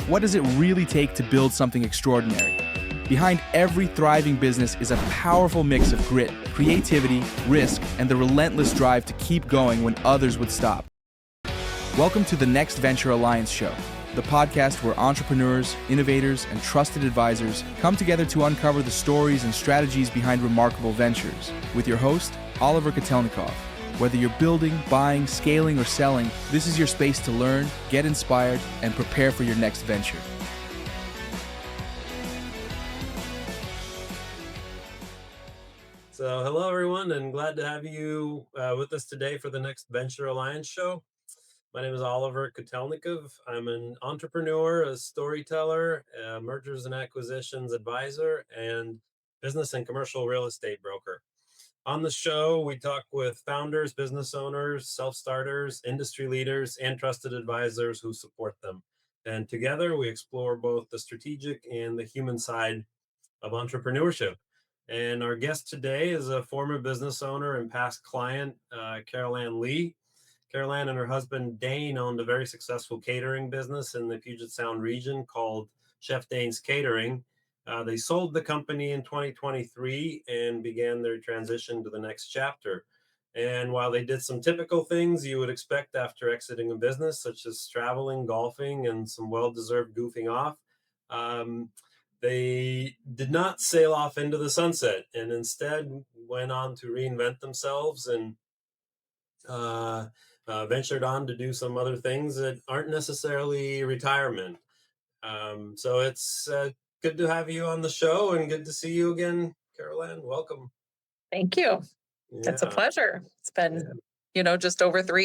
What does it really take to build something extraordinary? Behind every thriving business is a powerful mix of grit, creativity, risk, and the relentless drive to keep going when others would stop. Welcome to the Next Venture Alliance Show, the podcast where entrepreneurs, innovators, and trusted advisors come together to uncover the stories and strategies behind remarkable ventures. With your host, Oliver Kotelnikov. Whether you're building, buying, scaling, or selling, this is your space to learn, get inspired, and prepare for your next venture. So hello, everyone, and glad to have you with us today for the Next Venture Alliance Show. My name is Oliver Kotelnikov. I'm an entrepreneur, a storyteller, a mergers and acquisitions advisor, and business and commercial real estate broker. On the show, we talk with founders, business owners, self-starters, industry leaders, and trusted advisors who support them. And together, we explore both the strategic and the human side of entrepreneurship. And our guest today is a former business owner and past client, Carol Ann Lee. Carol Ann and her husband, Dane, owned a very successful catering business in the Puget Sound region called Chef Dane's Catering. They sold the company in 2023 and began their transition to the next chapter. And while they did some typical things you would expect after exiting a business, such as traveling, golfing, and some well-deserved goofing off, they did not sail off into the sunset and instead went on to reinvent themselves and ventured on to do some other things that aren't necessarily retirement. So it's good to have you on the show and good to see you again, Carol Ann. Welcome. Thank you. It's a pleasure. It's been, just over 4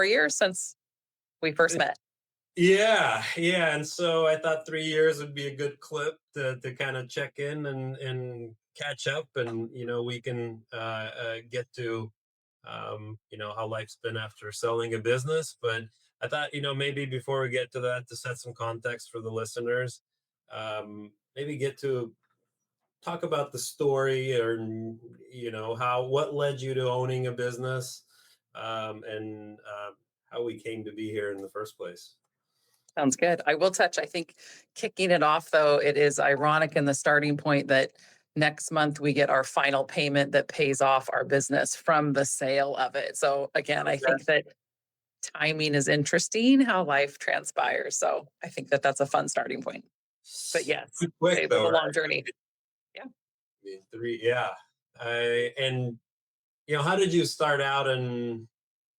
years since we first met. Yeah. And so I thought 3 years would be a good clip to kind of check in and catch up, and we can get to how life's been after selling a business. But I thought maybe before we get to that, to set some context for the listeners, maybe get to talk about the story, or what led you to owning a business, and how we came to be here in the first place. Sounds good. I will touch, I think, kicking it off, though, it is ironic in the starting point that next month we get our final payment that pays off our business from the sale of it. So again, I think that timing is interesting, how life transpires. So I think that that's a fun starting point. But yes, quick, though, a long journey. Yeah. And how did you start out in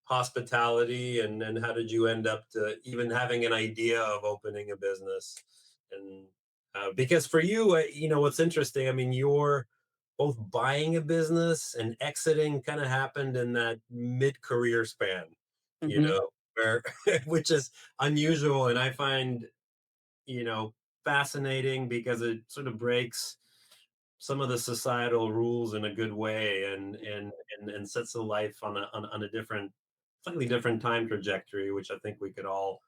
hospitality, and then how did you end up to even having an idea of opening a business? And because for you, what's interesting, I mean, you're both buying a business and exiting kind of happened in that mid-career span, where which is unusual, and I find fascinating because it sort of breaks some of the societal rules in a good way, and sets the life on a slightly different time trajectory, which I think we could all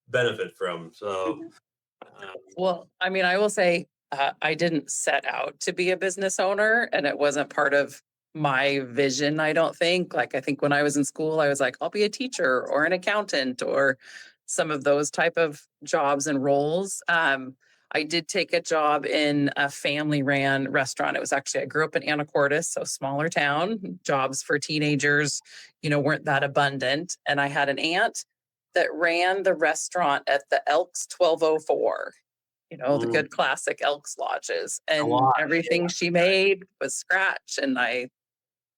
benefit from. So, well, I mean, I will say I didn't set out to be a business owner, and it wasn't part of my vision, I don't think. Like, I think when I was in school, I was like, I'll be a teacher or an accountant or some of those type of jobs and roles. I did take a job in a family-ran restaurant. It was actually, I grew up in Anacortes, so smaller town. Jobs for teenagers, weren't that abundant. And I had an aunt that ran the restaurant at the Elks 1204, the good classic Elks lodges. And everything she made was scratch, and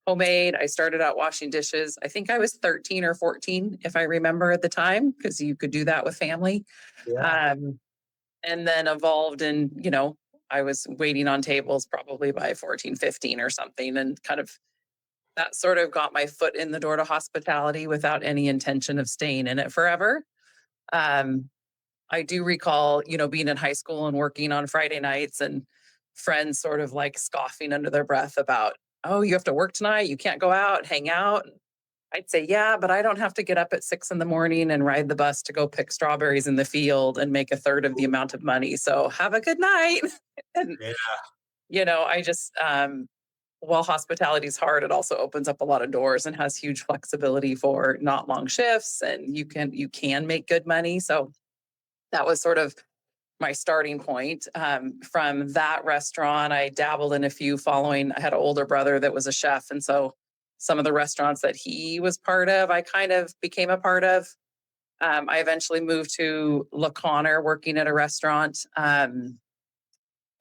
homemade. I started out washing dishes. I think I was 13 or 14, if I remember at the time, because you could do that with family. Yeah. And then evolved, and I was waiting on tables probably by 14, 15 or something, and kind of that sort of got my foot in the door to hospitality without any intention of staying in it forever. I do recall, being in high school and working on Friday nights, and friends sort of like scoffing under their breath about, oh, you have to work tonight, you can't go out, hang out. I'd say, yeah, but I don't have to get up at 6 a.m. and ride the bus to go pick strawberries in the field and make a third of the amount of money. So have a good night. And, I just, while hospitality is hard, it also opens up a lot of doors and has huge flexibility for not long shifts, and you can make good money. So that was sort of my starting point. From that restaurant, I dabbled in a few following. I had an older brother that was a chef. And so some of the restaurants that he was part of, I kind of became a part of. I eventually moved to La Conner, working at a restaurant.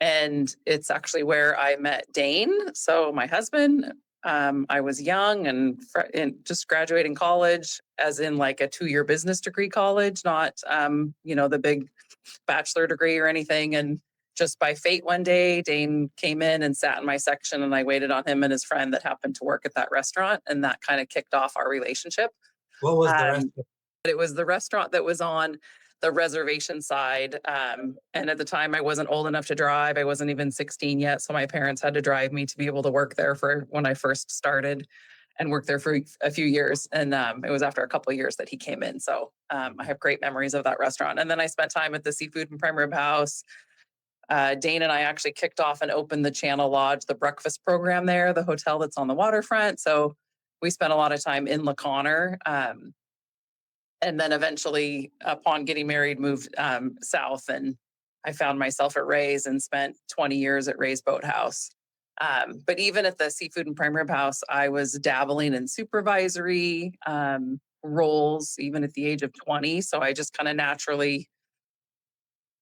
And it's actually where I met Dane. So my husband, I was young and just graduating college, as in like a 2-year business degree college, not, the big bachelor degree or anything. And just by fate, one day, Dane came in and sat in my section, and I waited on him and his friend that happened to work at that restaurant. And that kind of kicked off our relationship. What was the rest? It was the restaurant that was on the reservation side. And at the time, I wasn't old enough to drive. I wasn't even 16 yet. So my parents had to drive me to be able to work there for when I first started, and worked there for a few years. And it was after a couple of years that he came in. So I have great memories of that restaurant. And then I spent time at the Seafood and Prime Rib House. Dane and I actually kicked off and opened the Channel Lodge, the breakfast program there, the hotel that's on the waterfront. So we spent a lot of time in La Conner. And then eventually, upon getting married, moved south, and I found myself at Ray's and spent 20 years at Ray's Boathouse. But even at the Seafood and Prime Rib House, I was dabbling in supervisory roles, even at the age of 20. So I just kind of naturally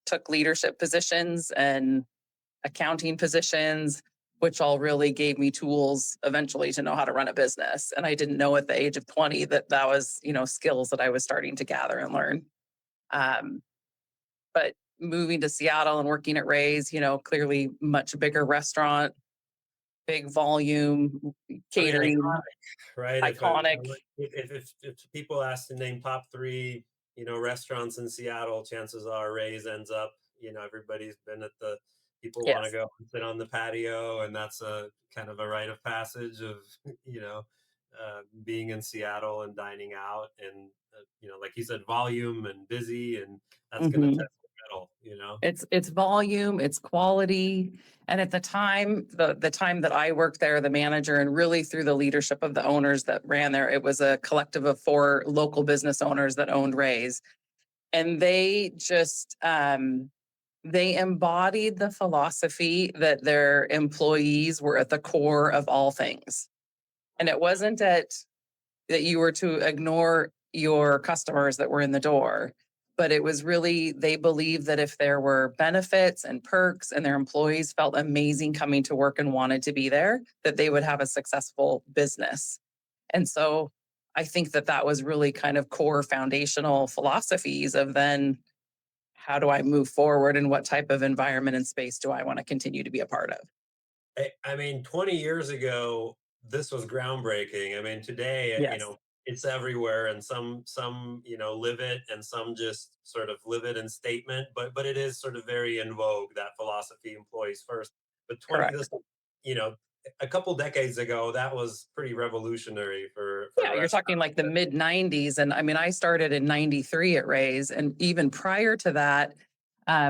took leadership positions and accounting positions, which all really gave me tools eventually to know how to run a business. And I didn't know at the age of 20 that was, skills that I was starting to gather and learn. But moving to Seattle and working at Ray's, clearly much bigger restaurant, big volume, catering, iconic, right? iconic. If people ask to name top 3, restaurants in Seattle, chances are Ray's ends up. Everybody's been at the. People want to go and sit on the patio, and that's a kind of a rite of passage of being in Seattle and dining out, and like you said, volume and busy, and that's going to test the metal. It's volume, it's quality. And at the time, the time that I worked there, the manager, and really through the leadership of the owners that ran there, it was a collective of 4 local business owners that owned Ray's. And they just they embodied the philosophy that their employees were at the core of all things. And it wasn't that you were to ignore your customers that were in the door, but it was really, they believed that if there were benefits and perks and their employees felt amazing coming to work and wanted to be there, that they would have a successful business. And so I think that was really kind of core foundational philosophies of then, how do I move forward, and what type of environment and space do I want to continue to be a part of? I mean, 20 years ago, this was groundbreaking. I mean, today, Yes. It's everywhere, and some live it, and some just sort of live it in statement. But it is sort of very in vogue, that philosophy, employees first. But Correct. a couple decades ago, that was pretty revolutionary for Yeah, you're talking like the mid 90s. And I mean, I started in 93 at Ray's. And even prior to that,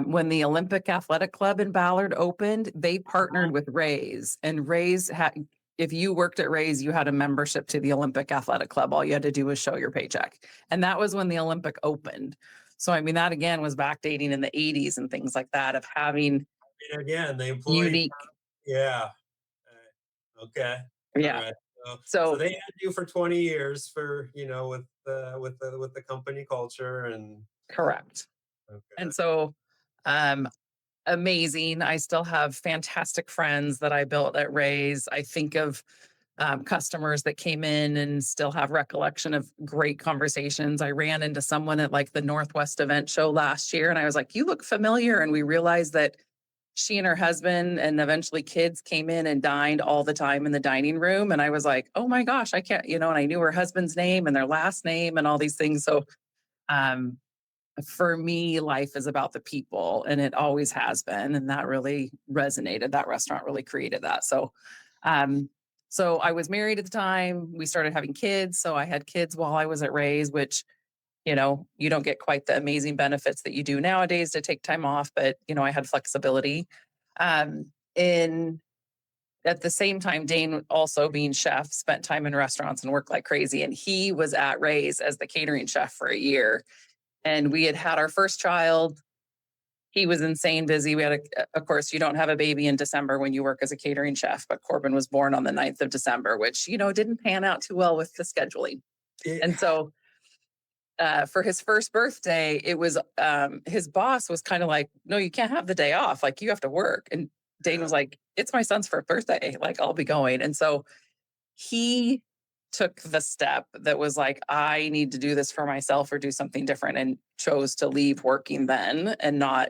when the Olympic Athletic Club in Ballard opened, they partnered with Ray's. And Ray's had, if you worked at Ray's, you had a membership to the Olympic Athletic Club. All you had to do was show your paycheck. And that was when the Olympic opened. So, I mean, that again was backdating in the 80s and things like that, of having again, the employee. unique. Yeah. Okay. Yeah. All right. So So they had you for 20 years for, with the company culture and. correct. Okay. And so, amazing. I still have fantastic friends that I built at Ray's. I think of customers that came in and still have recollection of great conversations. I ran into someone at like the Northwest event show last year, and I was like, you look familiar. And we realized that she and her husband and eventually kids came in and dined all the time in the dining room. And I was like, oh my gosh, I can't, and I knew her husband's name and their last name and all these things. So for me, life is about the people, and it always has been. And that really resonated. That restaurant really created that. So I was married at the time. We started having kids. So I had kids while I was at Ray's, which, you don't get quite the amazing benefits that you do nowadays to take time off. But, I had flexibility. At the same time, Dane, also being chef, spent time in restaurants and worked like crazy. And he was at Ray's as the catering chef for a year. And we had our first child. He was insane busy. We had of course, you don't have a baby in December when you work as a catering chef, but Corbin was born on the 9th of December, which, didn't pan out too well with the scheduling. And so for his first birthday, it was his boss was kind of like, no, you can't have the day off. Like, you have to work. And Dane was like, it's my son's first birthday. Like, I'll be going. And so he took the step that was like, I need to do this for myself or do something different, and chose to leave working then and not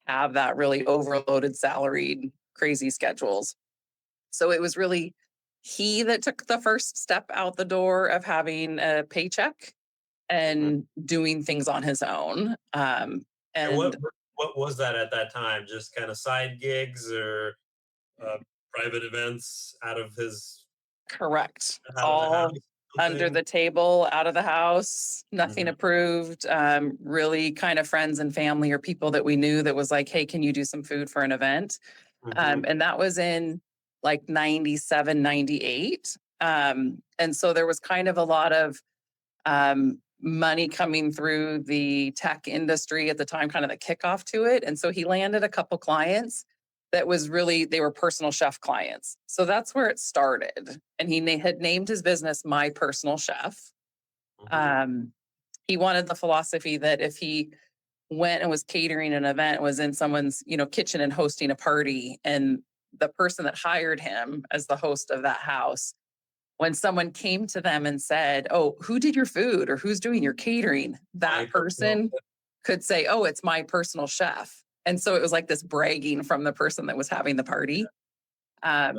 have that really overloaded salaried crazy schedules. So it was really he that took the first step out the door of having a paycheck and doing things on his own. And And what was that at that time? Just kind of side gigs or private events out of his correct, out of the all house? under Something? the table, out of the house, nothing Mhm. approved. Really kind of friends and family or people that we knew that was like, hey, can you do some food for an event? Mhm. And that was in like 97, 98. And so there was kind of a lot of money coming through the tech industry at the time, kind of the kickoff to it. And so he landed a couple clients that was really, they were personal chef clients. So that's where it started. And he had named his business My Personal Chef. Mhm. He wanted the philosophy that if he went and was catering an event, was in someone's, kitchen and hosting a party, and the person that hired him as the host of that house, when someone came to them and said, oh, who did your food or who's doing your catering? My That personal person could say, oh, it's my personal chef. And so it was like this bragging from the person that was having the party. nice.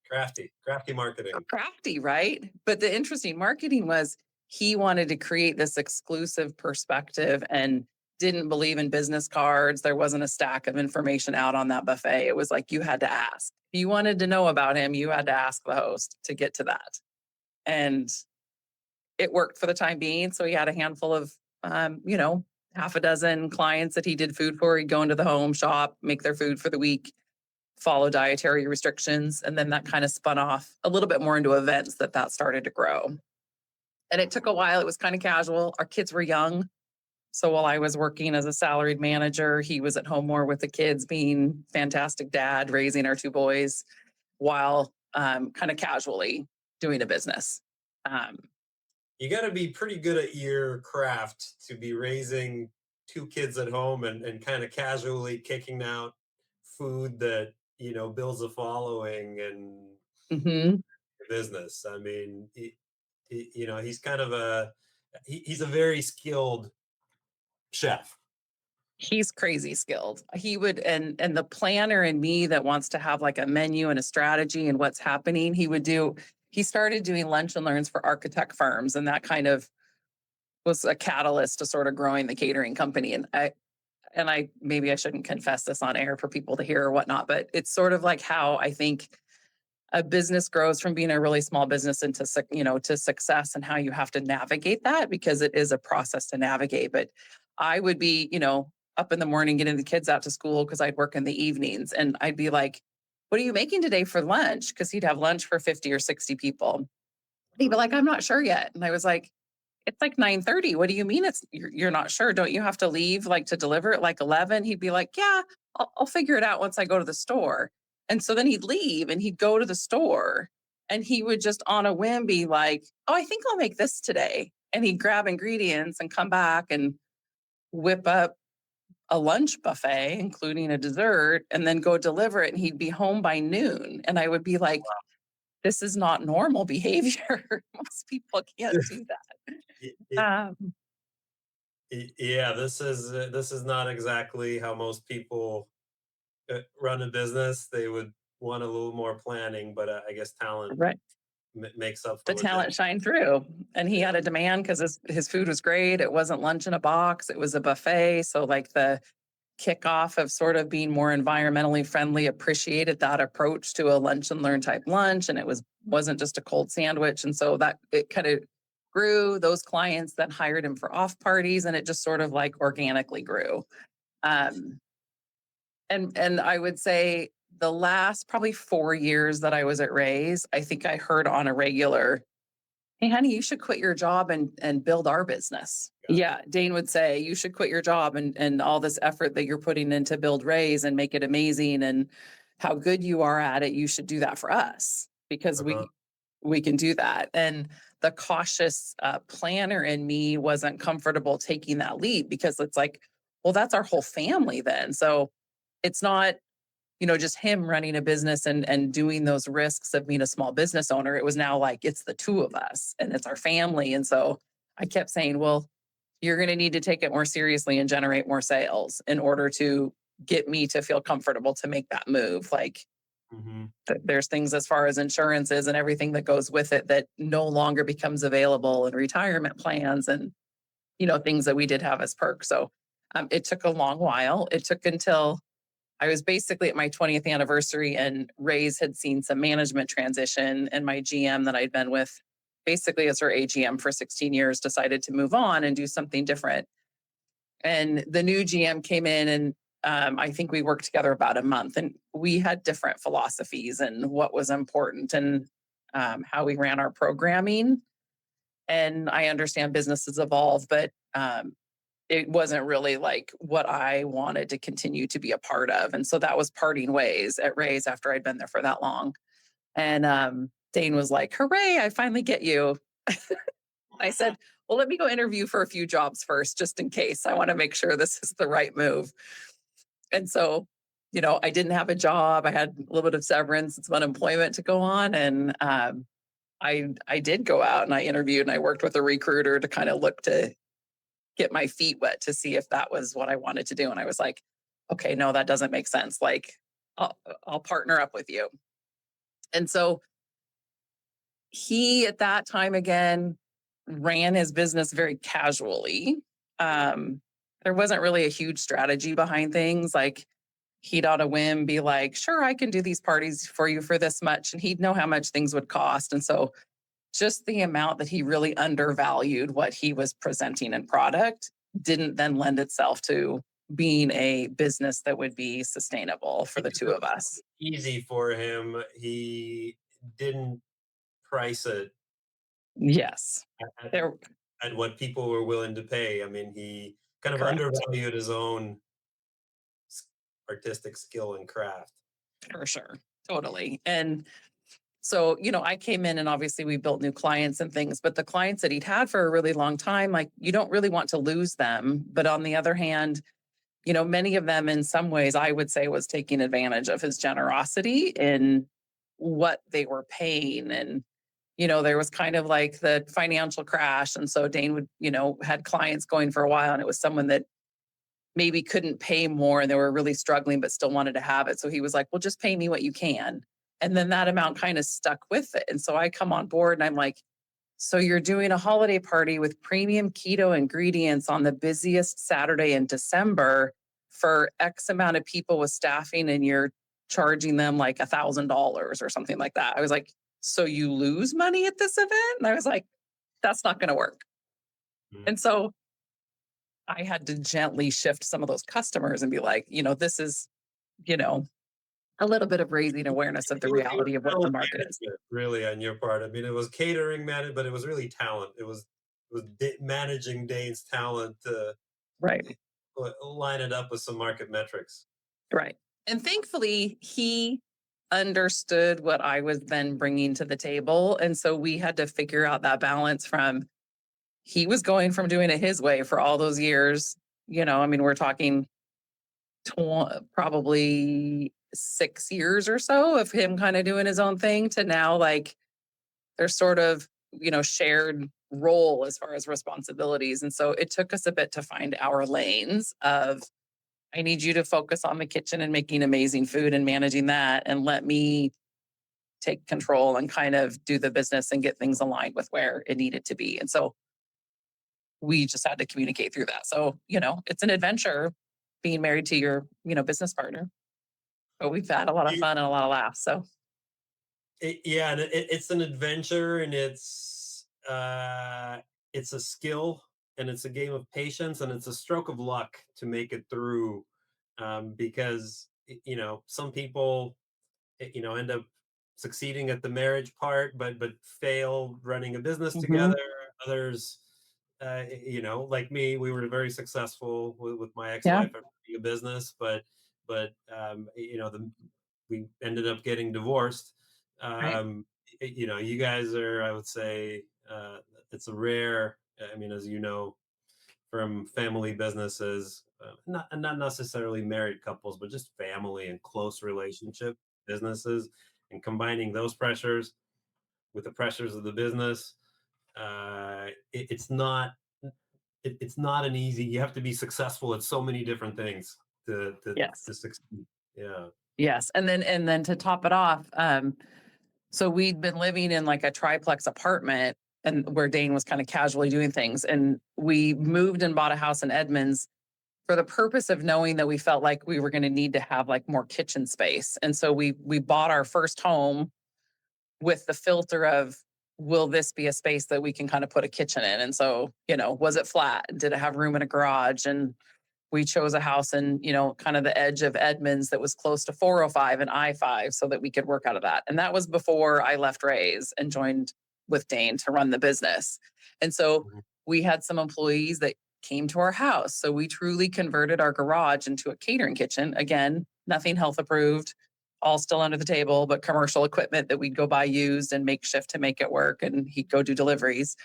Crafty marketing. Crafty, right? But the interesting marketing was he wanted to create this exclusive perspective and didn't believe in business cards. There wasn't a stack of information out on that buffet. It was like you had to ask. If you wanted to know about him, you had to ask the host to get to that. And it worked for the time being. So he had a handful of, half a dozen clients that he did food for. He'd go into the home, shop, make their food for the week, follow dietary restrictions. And then that kind of spun off a little bit more into events that started to grow. And it took a while. It was kind of casual. Our kids were young. So while I was working as a salaried manager, he was at home more with the kids, being fantastic dad, raising our two boys while kind of casually doing a business. You got to be pretty good at your craft to be raising two kids at home and kind of casually kicking out food that builds a following and Mhm. business. I mean, he's kind of he's a very skilled chef. He's crazy skilled. He would, and the planner in me that wants to have like a menu and a strategy and what's happening, he started doing lunch and learns for architect firms, and that kind of was a catalyst to sort of growing the catering company. And I maybe I shouldn't confess this on air for people to hear or whatnot, but it's sort of like how I think a business grows from being a really small business into to success, and how you have to navigate that, because it is a process to navigate. But I would be up in the morning getting the kids out to school because I'd work in the evenings, and I'd be like, what are you making today for lunch? Because he'd have lunch for 50 or 60 people. He'd be like, I'm not sure yet. And I was like, it's like 9:30. What do you mean you're not sure? Don't you have to leave like to deliver at like 11? He'd be like, yeah, I'll figure it out once I go to the store. And so then he'd leave and he'd go to the store, and he would just on a whim be like, oh, I think I'll make this today. And he'd grab ingredients and come back and whip up a lunch buffet, including a dessert, and then go deliver it. And he'd be home by noon. And I would be like, this is not normal behavior. Most people can't do that. Y- y- Um, yeah, this is not exactly how most people run a business. They would want a little more planning, but I guess talent right. makes up The for talent logistics. shined through, and he had a demand because his food was great. It wasn't lunch in a box. It was a buffet. So like the kickoff of sort of being more environmentally friendly appreciated that approach to a lunch and learn type lunch. And wasn't just a cold sandwich. And so that it kind of grew. Those clients then hired him for off parties, and it just sort of like organically grew. Um, and I would say the last probably 4 years that I was at Ray's, I think I heard on a regular, hey, honey, you should quit your job and build our business. Yeah, Dane would say, you should quit your job and all this effort that you're putting in to build Raise and make it amazing and how good you are at it. You should do that for us because Uh-huh. we can do that. And the cautious planner in me wasn't comfortable taking that leap because it's like, well, that's our whole family then. So it's not, just him running a business and doing those risks of being a small business owner. It was now like it's the two of us and it's our family. And so I kept saying, well, you're going to need to take it more seriously and generate more sales in order to get me to feel comfortable to make that move. Like Hmm. there's things as far as insurances and everything that goes with it that no longer becomes available and retirement plans and, things that we did have as perks. So it took a long while. It took until I was basically at my 20th anniversary and Ray's had seen some management transition and my GM that I'd been with basically as her AGM for 16 years decided to move on and do something different. And the new GM came in and I think we worked together about a month and we had different philosophies and what was important and how we ran our programming. And I understand businesses evolve, but it wasn't really like what I wanted to continue to be a part of. And so that was parting ways at Ray's after I'd been there for that long. And Dane was like, hooray, I finally get you. I said, well, let me go interview for a few jobs first, just in case. I want to make sure this is the right move. And so, I didn't have a job. I had a little bit of severance and some unemployment to go on. And I did go out and I interviewed and I worked with a recruiter to kind of look to get my feet wet to see if that was what I wanted to do. And I was like, okay, no, that doesn't make sense. Like, I'll partner up with you. And so he, at that time, again, ran his business very casually. There wasn't really a huge strategy behind things. Like, he'd on a whim be like, sure, I can do these parties for you for this much. And he'd know how much things would cost. And so just the amount that he really undervalued what he was presenting in product didn't then lend itself to being a business that would be sustainable for the two of us. Easy for him. He didn't price it Yes. at, There at what people were willing to pay. I mean, he kind of correct. undervalued his own s- artistic skill and craft. For sure. Totally. And so, I came in and obviously we built new clients and things, but the clients that he'd had for a really long time, like you don't really want to lose them. But on the other hand, many of them in some ways I would say was taking advantage of his generosity in what they were paying. And, there was kind of like the financial crash. And so Dane would, had clients going for a while and it was someone that maybe couldn't pay more and they were really struggling, but still wanted to have it. So he was like, well, just pay me what you can. And then that amount kind of stuck with it. And so I come on board and I'm like, so you're doing a holiday party with premium keto ingredients on the busiest Saturday in December for X amount of people with staffing and you're charging them like $1,000 or something like that. I was like, so you lose money at this event? And I was like, that's not going to work. Mhm. And so I had to gently shift some of those customers and be like, this is, you know, a little bit of raising awareness of the It was reality of what the talent market is. management, really, on your part. I mean, it was catering management, but it was really talent. It was managing Dane's talent to Right. line it up with some market metrics. Right. And thankfully, he understood what I was then bringing to the table. And so we had to figure out that balance from he was going from doing it his way for all those years. I mean, we're talking probably 6 years or so of him kind of doing his own thing to now like there's sort of, shared role as far as responsibilities. And so it took us a bit to find our lanes of I need you to focus on the kitchen and making amazing food and managing that and let me take control and kind of do the business and get things aligned with where it needed to be. And so we just had to communicate through that. So, it's an adventure being married to your, business partner. But we've had a lot of You- fun and a lot of laughs. So yeah, and it's an adventure, and it's a skill, and it's a game of patience, and it's a stroke of luck to make it through, because some people end up succeeding at the marriage part, but failed running a business Hmm. together. Others, like me, we were very successful with my Yeah. ex-wife at running a business, but we ended up getting divorced. Right. You guys are, I would say, it's a rare. I mean, as you know, from family businesses, not necessarily married couples, but just family and close relationship businesses, and combining those pressures with the pressures of the business. It's not it's not an easy. You have to be successful at so many different things Yes. to succeed. Yeah. Yes. And then to top it off, so we'd been living in like a triplex apartment and where Dane was kind of casually doing things. And we moved and bought a house in Edmonds for the purpose of knowing that we felt like we were going to need to have like more kitchen space. And so we bought our first home with the filter of, will this be a space that we can kind of put a kitchen in? And so, was it flat? Did it have room in a garage? And we chose a house in, kind of the edge of Edmonds that was close to 405 and I-5 so that we could work out of that. And that was before I left Ray's and joined with Dane to run the business. And so Mhm. we had some employees that came to our house. So we truly converted our garage into a catering kitchen. Again, nothing health approved, all still under the table, but commercial equipment that we'd go buy used and makeshift to make it work. And he'd go do deliveries.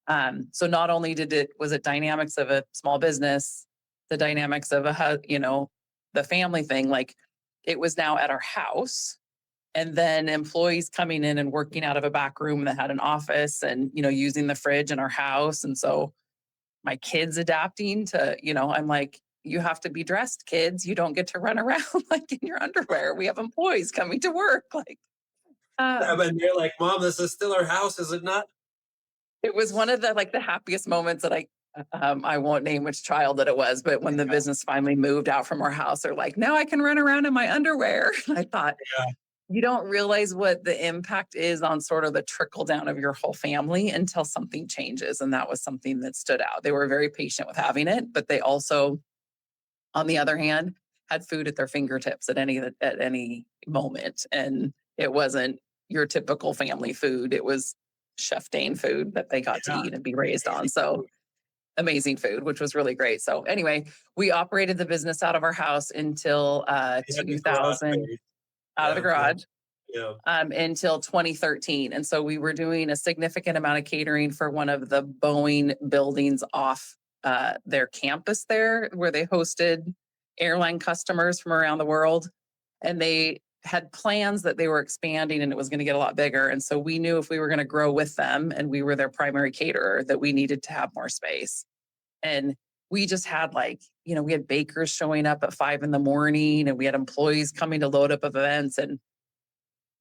So not only was it dynamics of a small business, the dynamics of the family thing, like it was now at our house, and then employees coming in and working out of a back room that had an office and, using the fridge in our house. And so my kids adapting to, I'm like, you have to be dressed, kids. You don't get to run around like in your underwear. We have employees coming to work. Like, Yeah, but they're like, "Mom, this is still our house, is it not?" it was one of the happiest moments that I won't name which child that it was, but when the business finally moved out from our house, they're like, now I can run around in my underwear. I thought, Yeah. you don't realize what the impact is on sort of the trickle down of your whole family until something changes. And that was something that stood out. They were very patient with having it, but they also, on the other hand, had food at their fingertips at any moment. And it wasn't your typical family food. It was Chef Dane food that they got to Yeah. eat and be raised on. Amazing So food. amazing food, which was really great. So anyway, we operated the business out of our house until You had the garage 2000, space. out of the Yeah, yeah, garage, yeah. until 2013. And so we were doing a significant amount of catering for one of the Boeing buildings off their campus there, where they hosted airline customers from around the world. And they had plans that they were expanding and it was going to get a lot bigger. And so we knew if we were going to grow with them and we were their primary caterer, that we needed to have more space. And we just had we had bakers showing up at 5 a.m. and we had employees coming to load up of events. And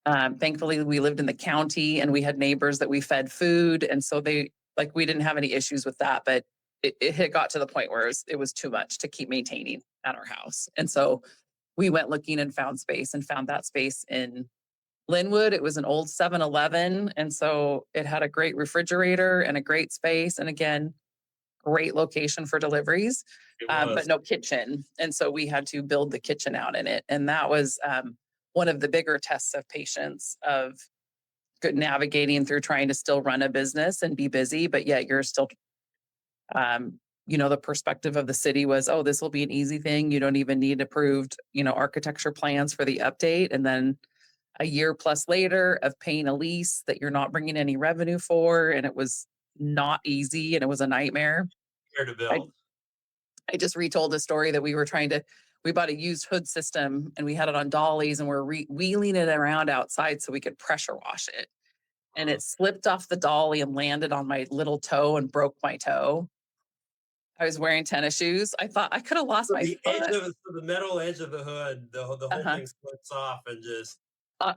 thankfully, we lived in the county and we had neighbors that we fed food. And so we didn't have any issues with that. But it had got to the point where it was too much to keep maintaining at our house. And so we went looking and found space and found that space in Linwood. It was an old 7-Eleven. And so it had a great refrigerator and a great space. And again, great location for deliveries, It but was. no kitchen. And so we had to build the kitchen out in it. And that was one of the bigger tests of patience, of good navigating through trying to still run a business and be busy, but yet you're still, the perspective of the city was, oh, this will be an easy thing. You don't even need approved, architecture plans for the update. And then a year plus later of paying a lease that you're not bringing any revenue for. And it was not easy and it was a nightmare. Here to I, build. I just retold a story that we bought a used hood system and we had it on dollies and we're wheeling it around outside so we could pressure wash it. And Uh, it slipped off the dolly and landed on my little toe and broke my toe. I was wearing tennis shoes. I thought I could have lost so my foot. the metal edge of the hood, the whole Uh-huh. thing splits off and just.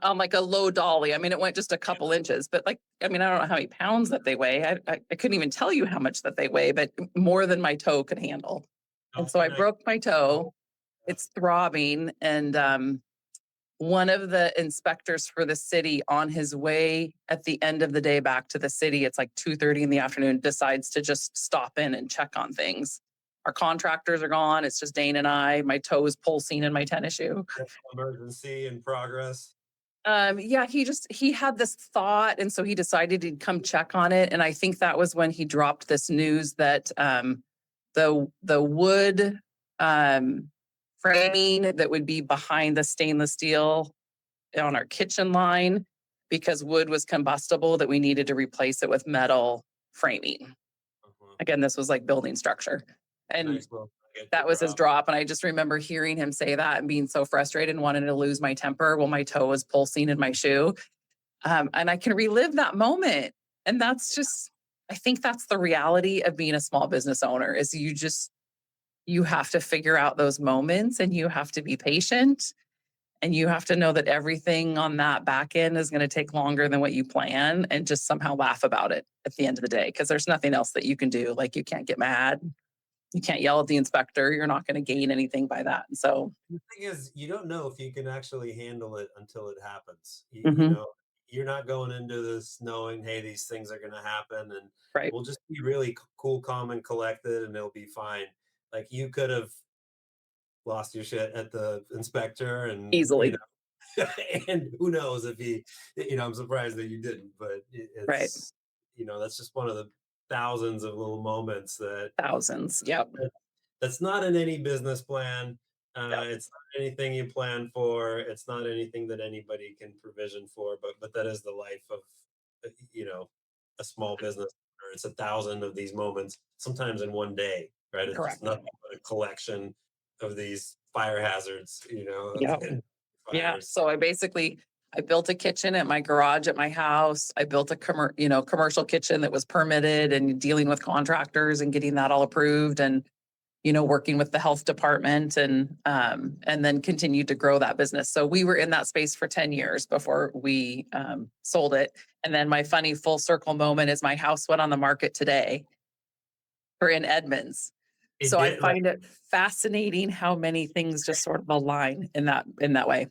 On like a low dolly. I mean, it went just a couple inches, but I don't know how many pounds that they weigh. I couldn't even tell you how much that they weigh, but more than my toe could handle. And How so I can I? broke my toe. Oh, It's throbbing. And one of the inspectors for the city, on his way at the end of the day back to the city, it's like 2:30 in the afternoon, decides to just stop in and check on things. Our contractors are gone. It's just Dane and I. My toe is pulsing in my tennis shoe. emergency in progress. Yeah, he had this thought, and so he decided he'd come check on it. And I think that was when he dropped this news that the wood framing that would be behind the stainless steel on our kitchen line, because wood was combustible, that we needed to replace it with metal framing. Uh-huh. Again, this was like building structure. And Nice little nugget to that was his drop. drop. And I just remember hearing him say that and being so frustrated and wanting to lose my temper while my toe was pulsing in my shoe. And I can relive that moment. And that's just, I think that's the reality of being a small business owner is you have to figure out those moments, and you have to be patient, and you have to know that everything on that back end is going to take longer than what you plan, and just somehow laugh about it at the end of the day. Cause there's nothing else that you can do. Like, you can't get mad. You can't yell at the inspector. You're not going to gain anything by that. And so, The thing is, you don't know if you can actually handle it until it happens. You mhm, know, you're not going into this knowing, hey, these things are going to happen, and right. we'll just be really cool, calm, and collected, and it'll be fine. Like you could have lost your shit at the inspector, and Easily. and who knows if he, I'm surprised that you didn't, but Right. it's, that's just one of the thousands of little moments Thousands. Yep. that that's not in any business plan. Yep. It's not anything you plan for. It's not anything that anybody can provision for. But that is the life of, uh, you know, a small business. Or it's a thousand of these moments, sometimes in one day, right? It's just Correct. nothing but a collection of these fire hazards, Yep. Yeah. fires. So I built a kitchen at my garage at my house. I built a commercial kitchen that was permitted, and dealing with contractors and getting that all approved, and working with the health department, and then continued to grow that business. So we were in that space for 10 years before we sold it. And then my funny full circle moment is my house went on the market today for in Edmonds. It So I did like find it fascinating how many things just sort of align in that way.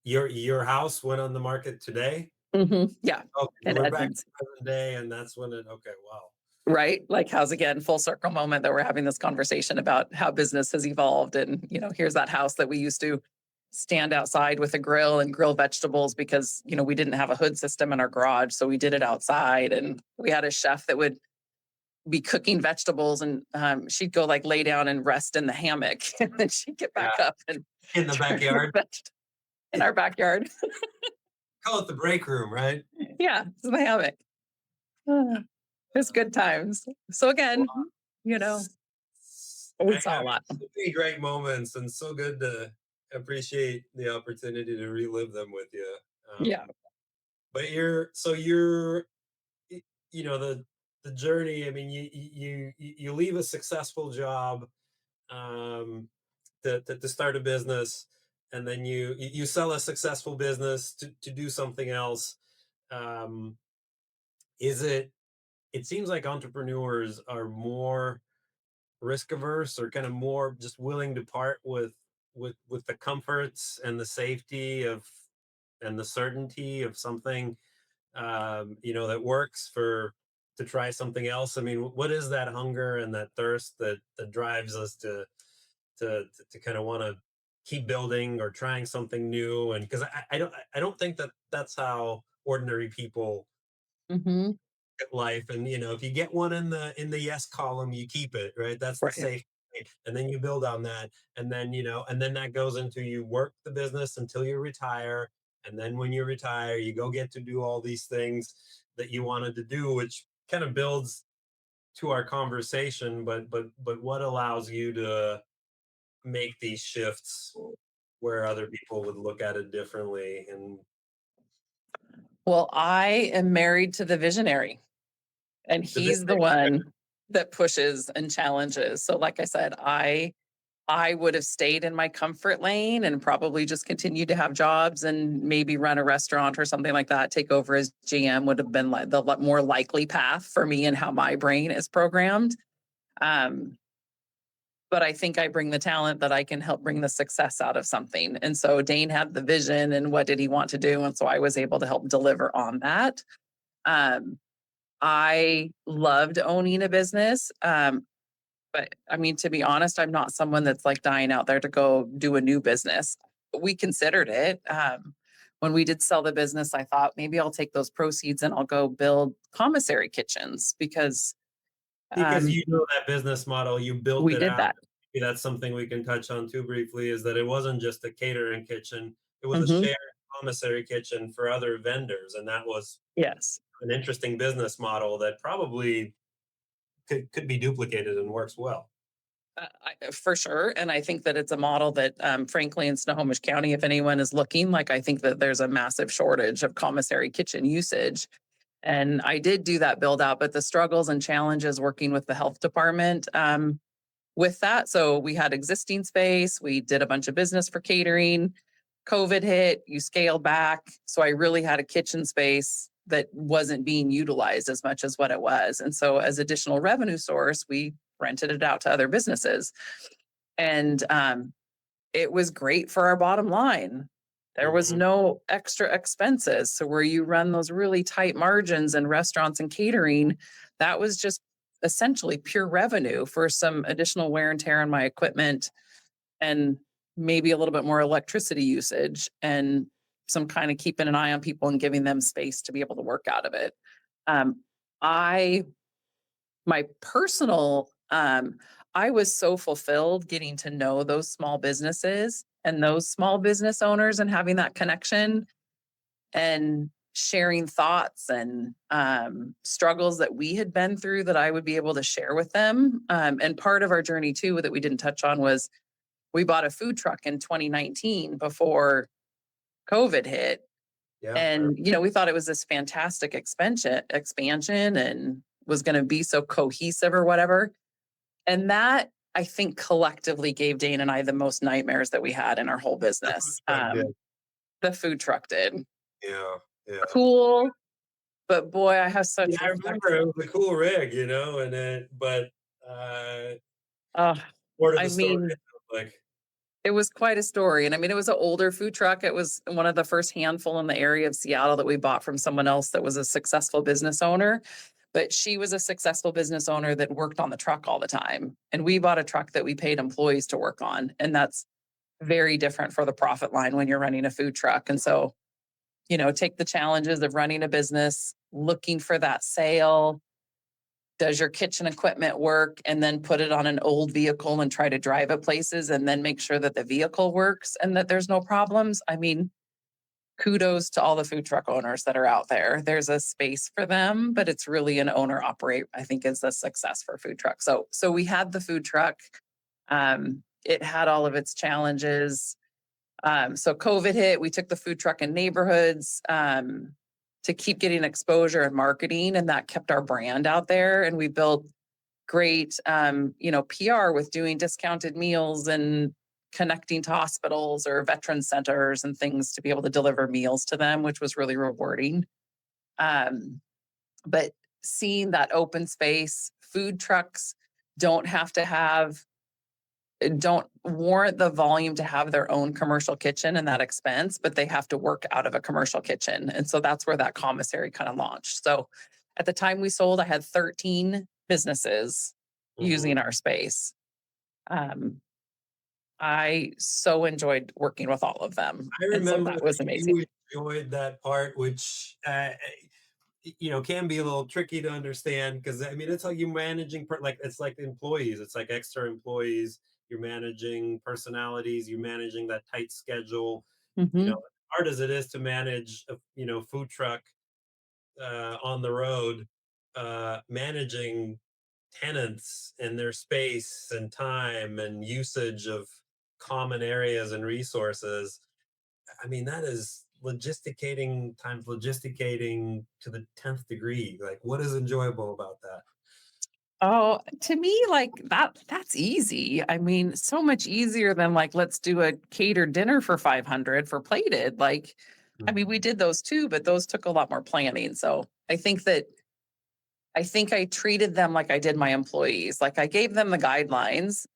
your house went on the market today. Yeah, Okay, so in we're back Edmonds. to present day, and that's when it. Okay, wow. Right? Like, how's again full circle moment that we're having this conversation about how business has evolved. And, here's that house that we used to stand outside with a grill and grill vegetables because, we didn't have a hood system in our garage. So we did it outside, and we had a chef that would be cooking vegetables, and she'd go like lay down and rest in the hammock and then she'd get Yeah, back up and in the turn the backyard. in our backyard. Call it the break room, right? Yeah, it's in the hammock. Ah, it's good times. So Well, again, you know, we saw a lot. so many great moments, and so good to appreciate the opportunity to relive them with you. Yeah. But you're y- the journey. I mean, you leave a successful job, um, to start a business, and then you sell a successful business to do something else. Um, is it? It seems like entrepreneurs are more risk averse, or kind of more just willing to part with the comforts and the safety of and the certainty of something, that works for to try something else. I mean, what is that hunger and that thirst that drives us to kind of want to keep building or trying something new? And because I don't think that that's how ordinary people Hmm. at life. And if you get one in the yes column, you keep it, right? That's the Right. safe way. And then you build on that, and then and then that goes into, you work the business until you retire, and then when you retire, you go get to do all these things that you wanted to do, which kind of builds to our conversation. But what allows you to make these shifts where other people would look at it differently? And Well, I am married to the visionary, and the he's the visionary. one that pushes and challenges. So like I said, I would have stayed in my comfort lane and probably just continued to have jobs and maybe run a restaurant or something like that. Take over as GM would have been like the more likely path for me and how my brain is programmed. Um, but I think I bring the talent that I can help bring the success out of something. And so Dane had the vision and what did he want to do? And so I was able to help deliver on that. Um, I loved owning a business. But I mean, to be honest, I'm not someone that's like dying out there to go do a new business. We considered it. when we did sell the business, I thought maybe I'll take those proceeds and I'll go build commissary kitchens because Because um, you know that business model, you built we it did out. that. Maybe that's something we can touch on too briefly, is that it wasn't just a catering kitchen, it was a Hmm. shared commissary kitchen for other vendors, and that was Yes. an interesting business model that probably could be duplicated and works well. For sure. And I think that it's a model that, frankly, in Snohomish County, if anyone is looking, like, I think that there's a massive shortage of commissary kitchen usage. And I did do that build out, but the struggles and challenges working with the health department with that. So we had existing space, we did a bunch of business for catering. COVID hit, you scaled back. So I really had a kitchen space that wasn't being utilized as much as what it was. And so, as additional revenue source, we rented it out to other businesses. And it was great for our bottom line. There was Mhm. no extra expenses. So, where you run those really tight margins in restaurants and catering, that was just essentially pure revenue for some additional wear and tear on my equipment and maybe a little bit more electricity usage and some kind of keeping an eye on people and giving them space to be able to work out of it. Um, I my personal I was so fulfilled getting to know those small businesses and those small business owners and having that connection and sharing thoughts and struggles that we had been through that I would be able to share with them. And part of our journey too that we didn't touch on was we bought a food truck in 2019 before COVID hit. Yeah, And, we thought it was this fantastic expansion and was going to be so cohesive or whatever. And that I think collectively gave Dane and I the most nightmares that we had in our whole the food business. truck did. The food truck did. Yeah, yeah. Cool. But boy, I have Yeah, such I respect. remember it was a cool rig, and Uh, more to I the story, mean, it sounds like. it was quite a story. And I mean, it was an older food truck. It was one of the first handful in the area of Seattle that we bought from someone else that was a successful business owner. But she was a successful business owner that worked on the truck all the time. And we bought a truck that we paid employees to work on. And that's very different for the profit line when you're running a food truck. And so, take the challenges of running a business, looking for that sale. Does your kitchen equipment work? And then put it on an old vehicle and try to drive it places and then make sure that the vehicle works and that there's no problems. I mean, kudos to all the food truck owners that are out there. There's a space for them, but it's really an owner operate, I think, is the success for food truck. So we had the food truck. It had all of its challenges. So COVID hit, we took the food truck in neighborhoods to keep getting exposure and marketing, and that kept our brand out there. And we built great, PR with doing discounted meals and connecting to hospitals or veteran centers and things to be able to deliver meals to them, which was really rewarding. Um, but seeing that open space, food trucks don't have to have don't warrant the volume to have their own commercial kitchen and that expense, but they have to work out of a commercial kitchen. And so that's where that commissary kind of launched. So at the time we sold, I had 13 businesses Mhm. using our space. Um, I so enjoyed working with all of them. I And so remember that was that amazing. you enjoyed that part, which can be a little tricky to understand because I mean it's like you managing like it's like employees, it's like extra employees. You're managing personalities, you're managing that tight schedule. Hmm. As hard as it is to manage a food truck on the road, managing tenants and their space and time and usage of common areas and resources. I mean, that is logisticating times logisticating to the 10th degree. Like, what is enjoyable about that? Oh, to me, like that's easy. I mean, so much easier than like, let's do a catered dinner for 500 for plated. Like, I mean, we Mhm. did those too, but those took a lot more planning. So I think I treated them like I did my employees. Like I gave them the guidelines.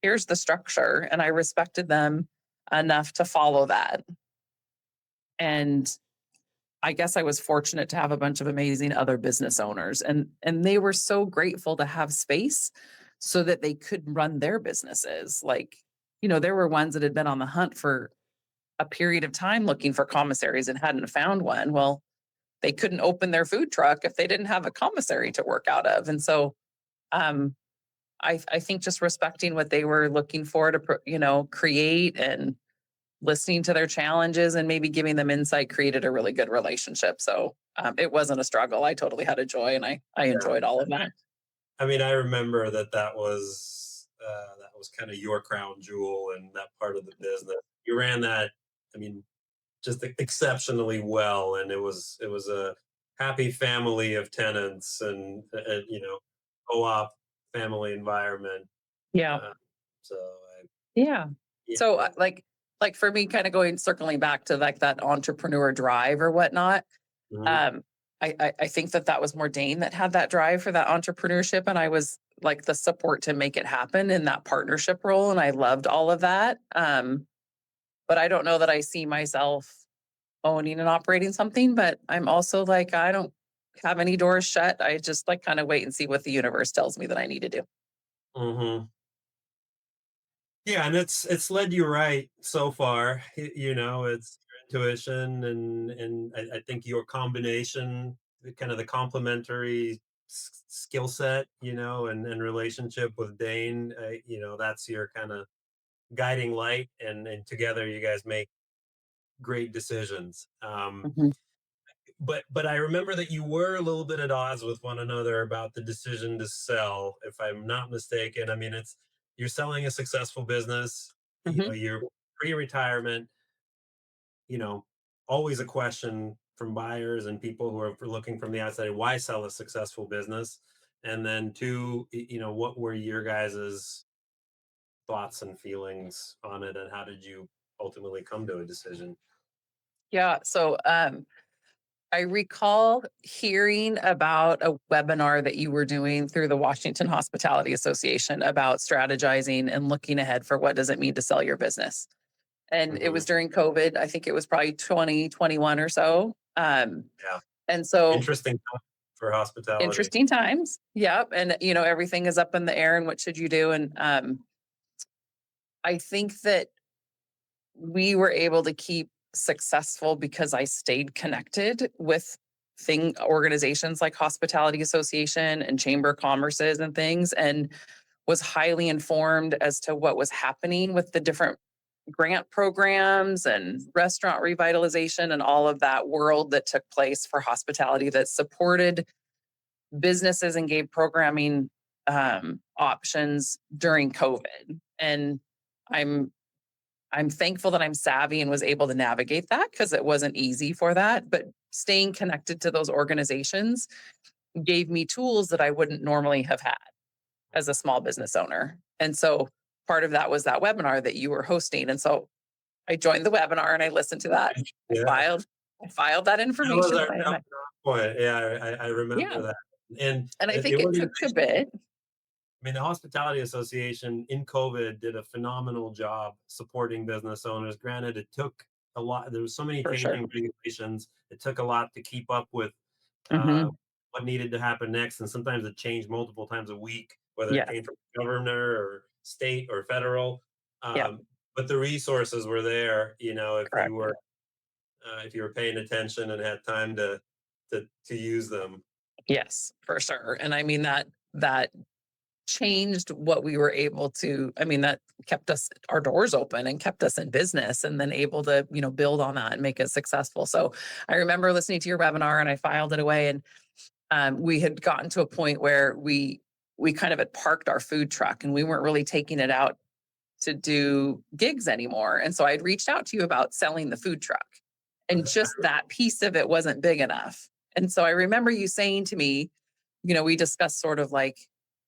Here's the structure. And I respected them enough to follow that. And I guess I was fortunate to have a bunch of amazing other business owners and they were so grateful to have space so that they could run their businesses. Like, there were ones that had been on the hunt for a period of time looking for commissaries and hadn't found one. Well, they couldn't open their food truck if they didn't have a commissary to work out of. And so um, I think just respecting what they were looking for to, create, and listening to their challenges and maybe giving them insight created a really good relationship. So it wasn't a struggle. I totally had a joy, and I Yeah. enjoyed all of that. I mean, I remember that was kind of your crown jewel and that part of the business. You ran that, I mean, just exceptionally well, and it was a happy family of tenants and co-op family environment. Yeah. Uh, so I, Yeah. yeah, So like for me, kind of circling back to like that entrepreneur drive or whatnot. mhm, Um, I think that was more Dane that had that drive for that entrepreneurship, and I was like the support to make it happen in that partnership role, and I loved all of that. But I don't know that I see myself owning and operating something. But I'm also like, I don't have any doors shut. I just like kind of wait and see what the universe tells me that I need to do. mhm. Yeah, and it's led you right so far. It's your intuition and I think your combination, the complementary skill set, and relationship with Dane, that's your kind of guiding light, and together you guys make great decisions. Mhm. But I remember that you were a little bit at odds with one another about the decision to sell, if I'm not mistaken. I mean, you're selling a successful business, Mhm. you're pre-retirement, you know, always a question from buyers and people who are looking from the outside, why sell a successful business? And then two, what were your guys's thoughts and feelings on it, and how did you ultimately come to a decision? Yeah. So I recall hearing about a webinar that you were doing through the Washington Hospitality Association about strategizing and looking ahead for what does it mean to sell your business. And it Hmm. was during COVID. I think it was probably 2021 or so. Yeah, And so interesting time for hospitality. interesting times. Yep. And everything is up in the air and what should you do? And I think that we were able to keep successful because I stayed connected with organizations like Hospitality Association and Chamber of Commerce's and things, and was highly informed as to what was happening with the different grant programs and restaurant revitalization and all of that world that took place for hospitality that supported businesses and gave programming options during COVID. And I'm I'm thankful that I'm savvy and was able to navigate that because it wasn't easy for that. But staying connected to those organizations gave me tools that I wouldn't normally have had as a small business owner. And so part of that was that webinar that you were hosting. And so I joined the webinar and I listened to that. I Yeah, filed, I filed that that was information our away. jumping off point. Yeah, I remember Yeah. that. And And I the think it took a organization, bit I mean, the Hospitality Association in COVID did a phenomenal job supporting business owners. Granted, it took a lot. There was so many for sure. changing regulations. It took a lot to keep up with uh, Hmm. what needed to happen next, and sometimes it changed multiple times a week, whether it Yes. came from governor or state or federal. Yeah. But the resources were there. If you Correct. were paying attention and had time to use them. Yes, for sure. And I mean that changed what we were able to, I mean, that kept us our doors open and kept us in business and then able to, build on that and make it successful. So I remember listening to your webinar and I filed it away, and we had gotten to a point where we kind of had parked our food truck and we weren't really taking it out to do gigs anymore. And so I'd reached out to you about selling the food truck, and just that piece of it wasn't big enough. And so I remember you saying to me, we discussed sort of like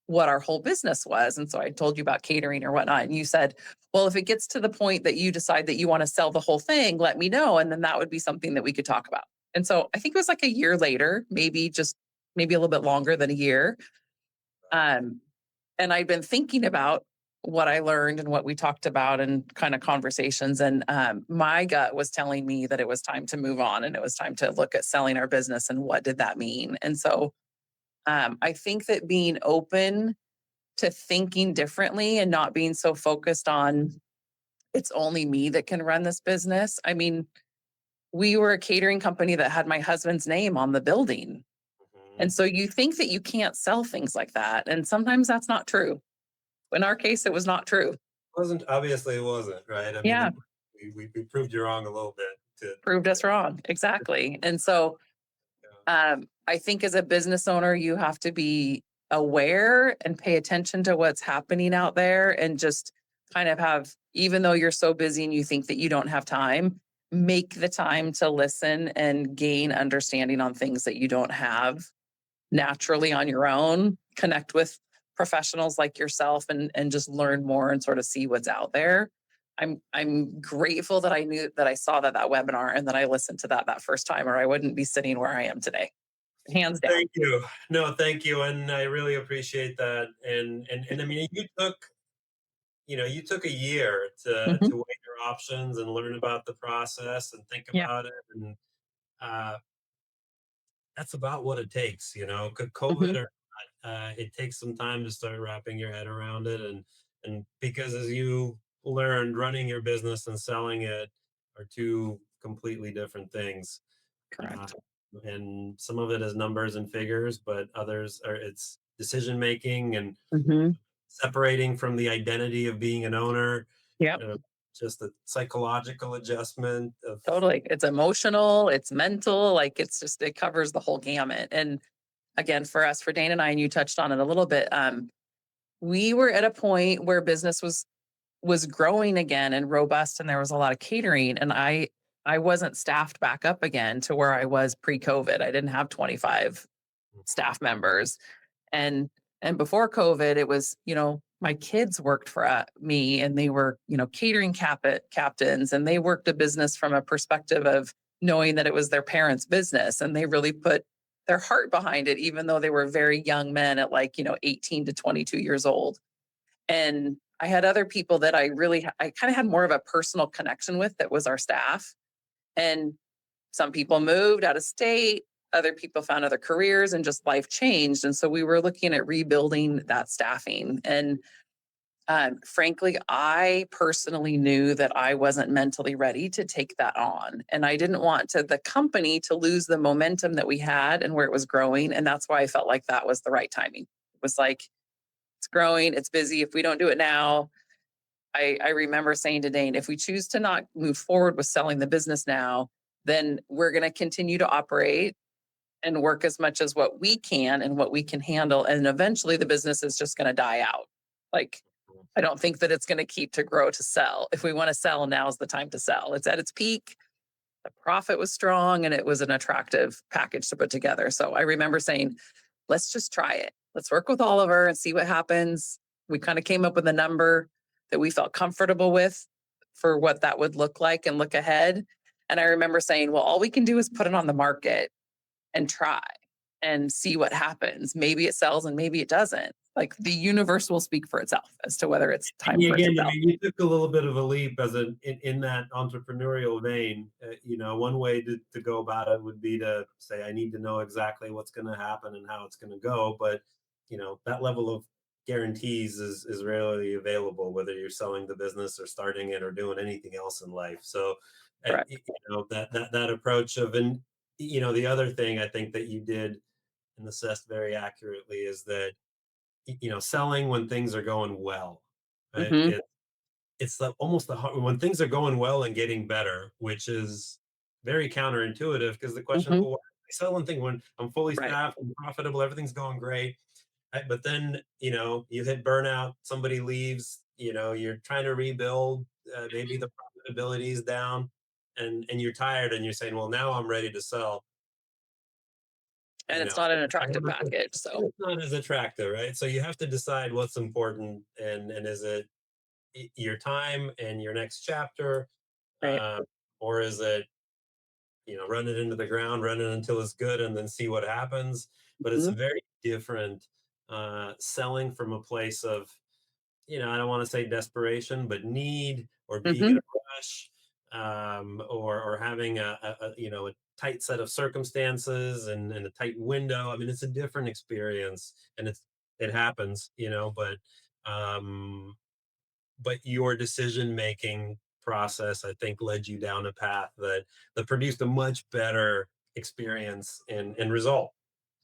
what our whole business was. And so I told you about catering or whatnot. And you said, well, if it gets to the point that you decide that you want to sell the whole thing, let me know. And then that would be something that we could talk about. And so I think it was like a year later, maybe a little bit longer than a year. Um, and I'd been thinking about what I learned and what we talked about and kind of conversations. And my gut was telling me that it was time to move on and it was time to look at selling our business and what did that mean. And so I think that being open to thinking differently and not being so focused on it's only me that can run this business. I mean, we were a catering company that had my husband's name on the building. And Mhm. so you think that you can't sell things like that. And sometimes that's not true. In our case, it was not true. Wasn't obviously it wasn't, right? I mean, Yeah, we proved you wrong a little bit proved us wrong. Exactly. And so yeah. I think as a business owner, you have to be aware and pay attention to what's happening out there and just kind of have, even though you're so busy and you think that you don't have time, make the time to listen and gain understanding on things that you don't have naturally on your own. Connect with professionals like yourself and just learn more and sort of see what's out there. I'm grateful that I knew that I saw that webinar and that I listened to that first time, or I wouldn't be sitting where I am today. Hands down. Thank you. No, thank you, and I really appreciate that. And I mean, you took a year to Mhm. weigh your options and learn about the process and think Yeah. about it, and uh, that's about what it takes. COVID Mhm. or not, it takes some time to start wrapping your head around it, and because as you learned, running your business and selling it are two completely different things. Uh, Correct. and some of it is numbers and figures, but others are it's decision making and Mhm. separating from the identity of being an owner, Yep. uh, just a psychological adjustment of Totally. It's emotional, it's mental, like it's just it covers the whole gamut. And again, for us, for Dana and I, and you touched on it a little bit, we were at a point where business was growing again and robust and there was a lot of catering and I wasn't staffed back up again to where I was pre-COVID. I didn't have 25 staff members. And and before COVID, it was, my kids worked for me and they were, catering captains and they worked a business from a perspective of knowing that it was their parents' business and they really put their heart behind it, even though they were very young men at like, 18 to 22 years old. And I had other people that I kind of had more of a personal connection with that was our staff. And some people moved out of state, other people found other careers, and just life changed. And so we were looking at rebuilding that staffing. And frankly, I personally knew that I wasn't mentally ready to take that on. And I didn't want the company to lose the momentum that we had and where it was growing. And that's why I felt like that was the right timing. It was like, it's growing, it's busy. If we don't do it now, I remember saying to Dane, if we choose to not move forward with selling the business now, then we're going to continue to operate and work as much as what we can and what we can handle. And eventually the business is just going to die out. Like, I don't think that it's going to keep to grow to sell. If we want to sell, now's the time to sell. It's at its peak. The profit was strong and it was an attractive package to put together. So I remember saying, let's just try it. Let's work with Oliver and see what happens. We kind of came up with a number that we felt comfortable with for what that would look like and look ahead. And I remember saying, well, all we can do is put it on the market and try and see what happens. Maybe it sells and maybe it doesn't. Like the universe will speak for itself as to whether it's time for it to again, I sell. mean, you took a little bit of a leap in that entrepreneurial vein. One way to go about it would be to say, I need to know exactly what's going to happen and how it's going to go. But that level of guarantees is rarely available, whether you're selling the business or starting it or doing anything else in life. So, Correct. that approach of the other thing I think that you did and assessed very accurately is that selling when things are going well, right? Hmm. It's almost when things are going well and getting better, which is very counterintuitive because the question, Hmm. well, why am I selling thing when I'm fully Right. staffed and profitable, everything's going great. But then you hit burnout, somebody leaves, you're trying to rebuild, maybe the profitability is down, and you're tired, and you're saying, well, now I'm ready to sell. And You it's know, not an attractive package. So, it's not as attractive, right? So you have to decide what's important, and is it your time and your next chapter, right. uh, or is it run it into the ground, run it until it's good, and then see what happens? But it's a Hmm. very different selling from a place of I don't want to say desperation, but need or being in Hmm. a rush, or having a tight set of circumstances and a tight window. I mean, it's a different experience, and it happens, but your decision making process, I think, led you down a path that produced a much better experience and result.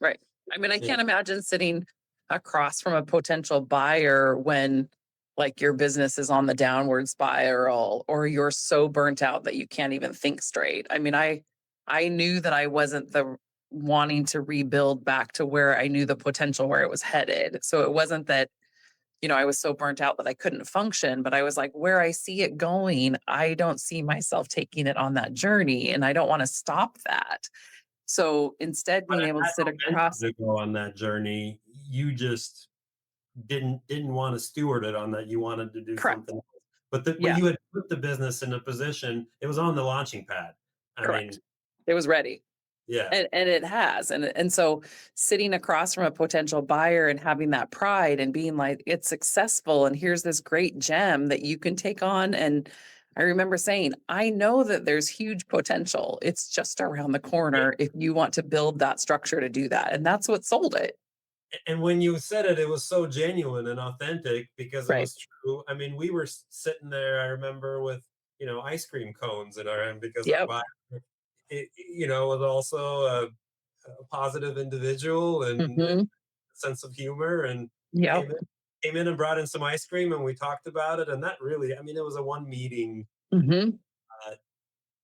Right. I mean, I Yeah. can't imagine sitting across from a potential buyer when like your business is on the downward spiral or you're so burnt out that you can't even think straight. I mean, I knew that I wasn't the wanting to rebuild back to where I knew the potential where it was headed. So it wasn't that, I was so burnt out that I couldn't function, but I was like, where I see it going, I don't see myself taking it on that journey and I don't want to stop that. So instead, But being it able to had sit momentum across, to go on that journey. You just didn't want to steward it on that. You wanted to do correct. something else. But Yeah, you had put the business in a position. It was on the launching pad. I correct. mean, It was ready. yeah. And it has. And so sitting across from a potential buyer and having that pride and being like, it's successful and here's this great gem that you can take on. And I remember saying, I know that there's huge potential. It's just around the corner if you want to build that structure to do that. And that's what sold it. And when you said it, it was so genuine and authentic because it Right. was true. I mean, we were sitting there, I remember, with, ice cream cones in our hand because our Yep. buyer, was also a positive individual and Hmm. sense of humor, and Yep. came in and brought in some ice cream, and we talked about it. And that really, I mean, it was a one meeting, Hmm. uh,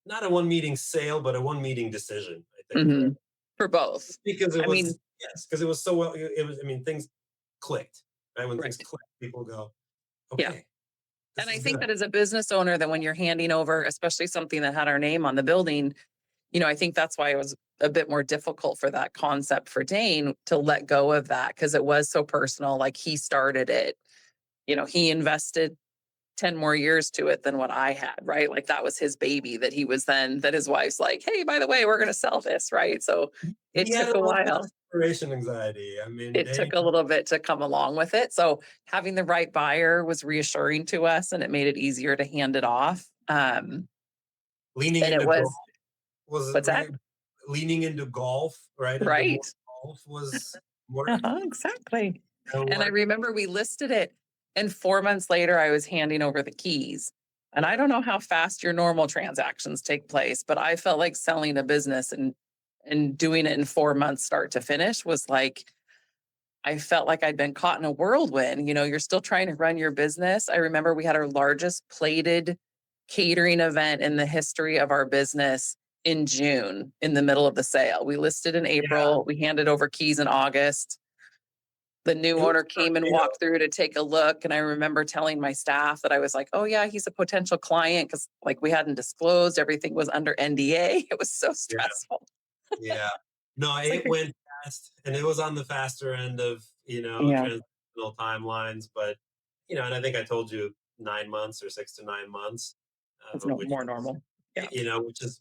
not a one meeting sale, but a one meeting decision, I think, Hmm. For both. because it I mean, was, yes, because it was so well, it was, I mean, things clicked, right? When things right. click, people go, Yeah. okay, And this I is think good. that as a business owner, that when you're handing over, especially something that had our name on the building, I think that's why it was a bit more difficult for that concept for Dane to let go of that because it was so personal. Like he started it, he invested 10 more years to it than what I had, right? Like that was his baby that his wife's like, hey, by the way, we're going to sell this, right? So it He had took a a little bit while. of separation anxiety. I mean, It Dane took a little bit to come along with it. So having the right buyer was reassuring to us and it made it easier to hand it off. leaning And it into golf was, was what's that? leaning into golf, right? Into more Right. golf was more, Exactly. And I what, remember we listed it, and 4 months later, I was handing over the keys. And I yeah. don't know how fast your normal transactions take place, but I felt like selling a business and doing it in 4 months, start to finish, was like I felt like I'd been caught in a whirlwind. You're still trying to run your business. I remember we had our largest plated catering event in the history of our business in June, in the middle of the sale. We listed in Yeah. April, we handed over keys in August. The new It was owner a came and tornado. walked through to take a look. And I remember telling my staff that I was like, oh, yeah, he's a potential client because like we hadn't disclosed, everything was under NDA. It was so Yeah. stressful. Yeah. No, It's like, it went fast, and it was on the faster end of, yeah, transitional timelines, but, and I think I told you 9 months or 6 to 9 months, it's no which, more normal. Yeah.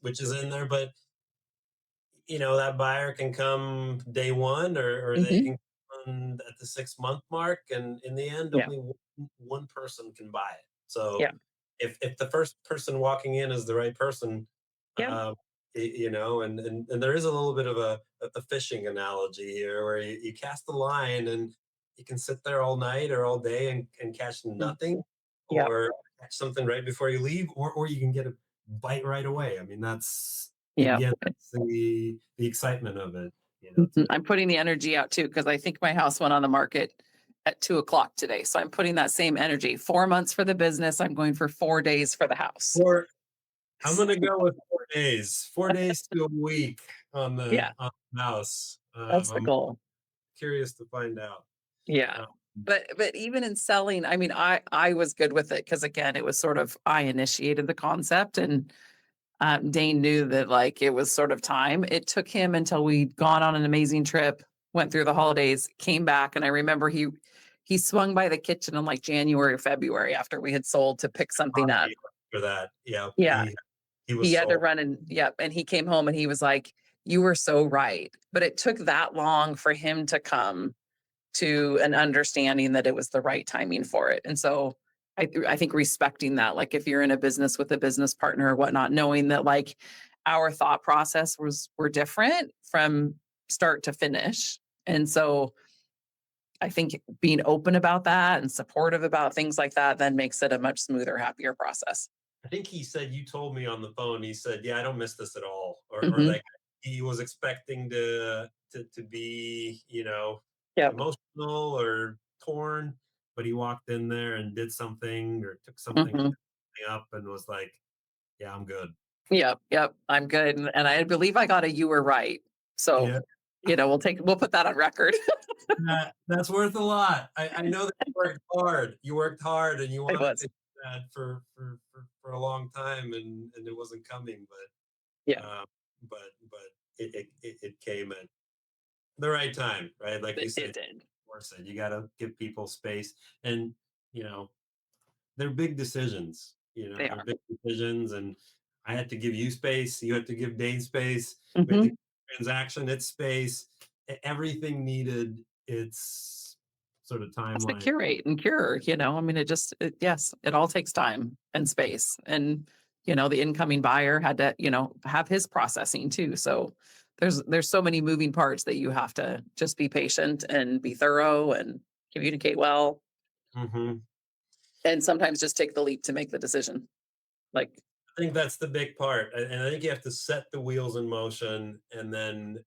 which is in there, but that buyer can come day one, or they Hmm. can come at the 6 month mark. And in the end, Yeah. only one person can buy it. So Yeah. if the first person walking in is the right person, Yeah. um, and there is a little bit of a fishing analogy here where you cast the line and you can sit there all night or all day and catch Mm. nothing, Yeah. or catch something right before you leave, or you can get a bite right away. I mean, that's, Yeah. again, that's the excitement of it, Mhm. to I'm putting the energy out too, because I think my house went on the market at 2 o'clock today. So I'm putting that same energy. 4 months for the business. I'm going for 4 days for the house. or I'm gonna go with 4 days, 4 days to a week Yeah, on the mouse. that's the I'm goal. curious to find out. Yeah. Um, But even in selling, I mean, I was good with it because again, it was sort of I initiated the concept and Dane knew that like it was sort of time. It took him until we'd gone on an amazing trip, went through the holidays, came back, and I remember he swung by the kitchen in like January or February after we had sold to pick something up. for that, yeah, Yeah, he he was had to sold. run and yep, and he came home and he was like, "You were so right." But it took that long for him to come to an understanding that it was the right timing for it. And so I think respecting that, like if you're in a business with a business partner or whatnot, knowing that like our thought process were different from start to finish. And so I think being open about that and supportive about things like that then makes it a much smoother, happier process. I think he said, you told me on the phone, he said, yeah, I don't miss this at all. Or Hmm. like he was expecting to be, Yep. emotional or torn, but he walked in there and did something or took something Hmm. up and was like, yeah, I'm good. Yep. Yep. I'm good. And I believe I got a you were right. So, Yeah. we'll put that on record. That's worth a lot. I know that you worked hard. You worked hard and you It wanted was. to do that for a long time and it wasn't coming, Yeah, but it came at the right time, right? Like you it said, did. or said, you got to give people space, and you know they're big decisions. They They're are. big decisions, and I had to give you space. You had to give Dane space. We had to Hmm. give transaction its space. Everything needed its sort of Has to timeline. curate and cure, I mean, yes, it all takes time and space. And, the incoming buyer had to, have his processing too. So there's so many moving parts that you have to just be patient and be thorough and communicate well. Hmm. And sometimes just take the leap to make the decision. Like, I think that's the big part, and I think you have to set the wheels in motion, and then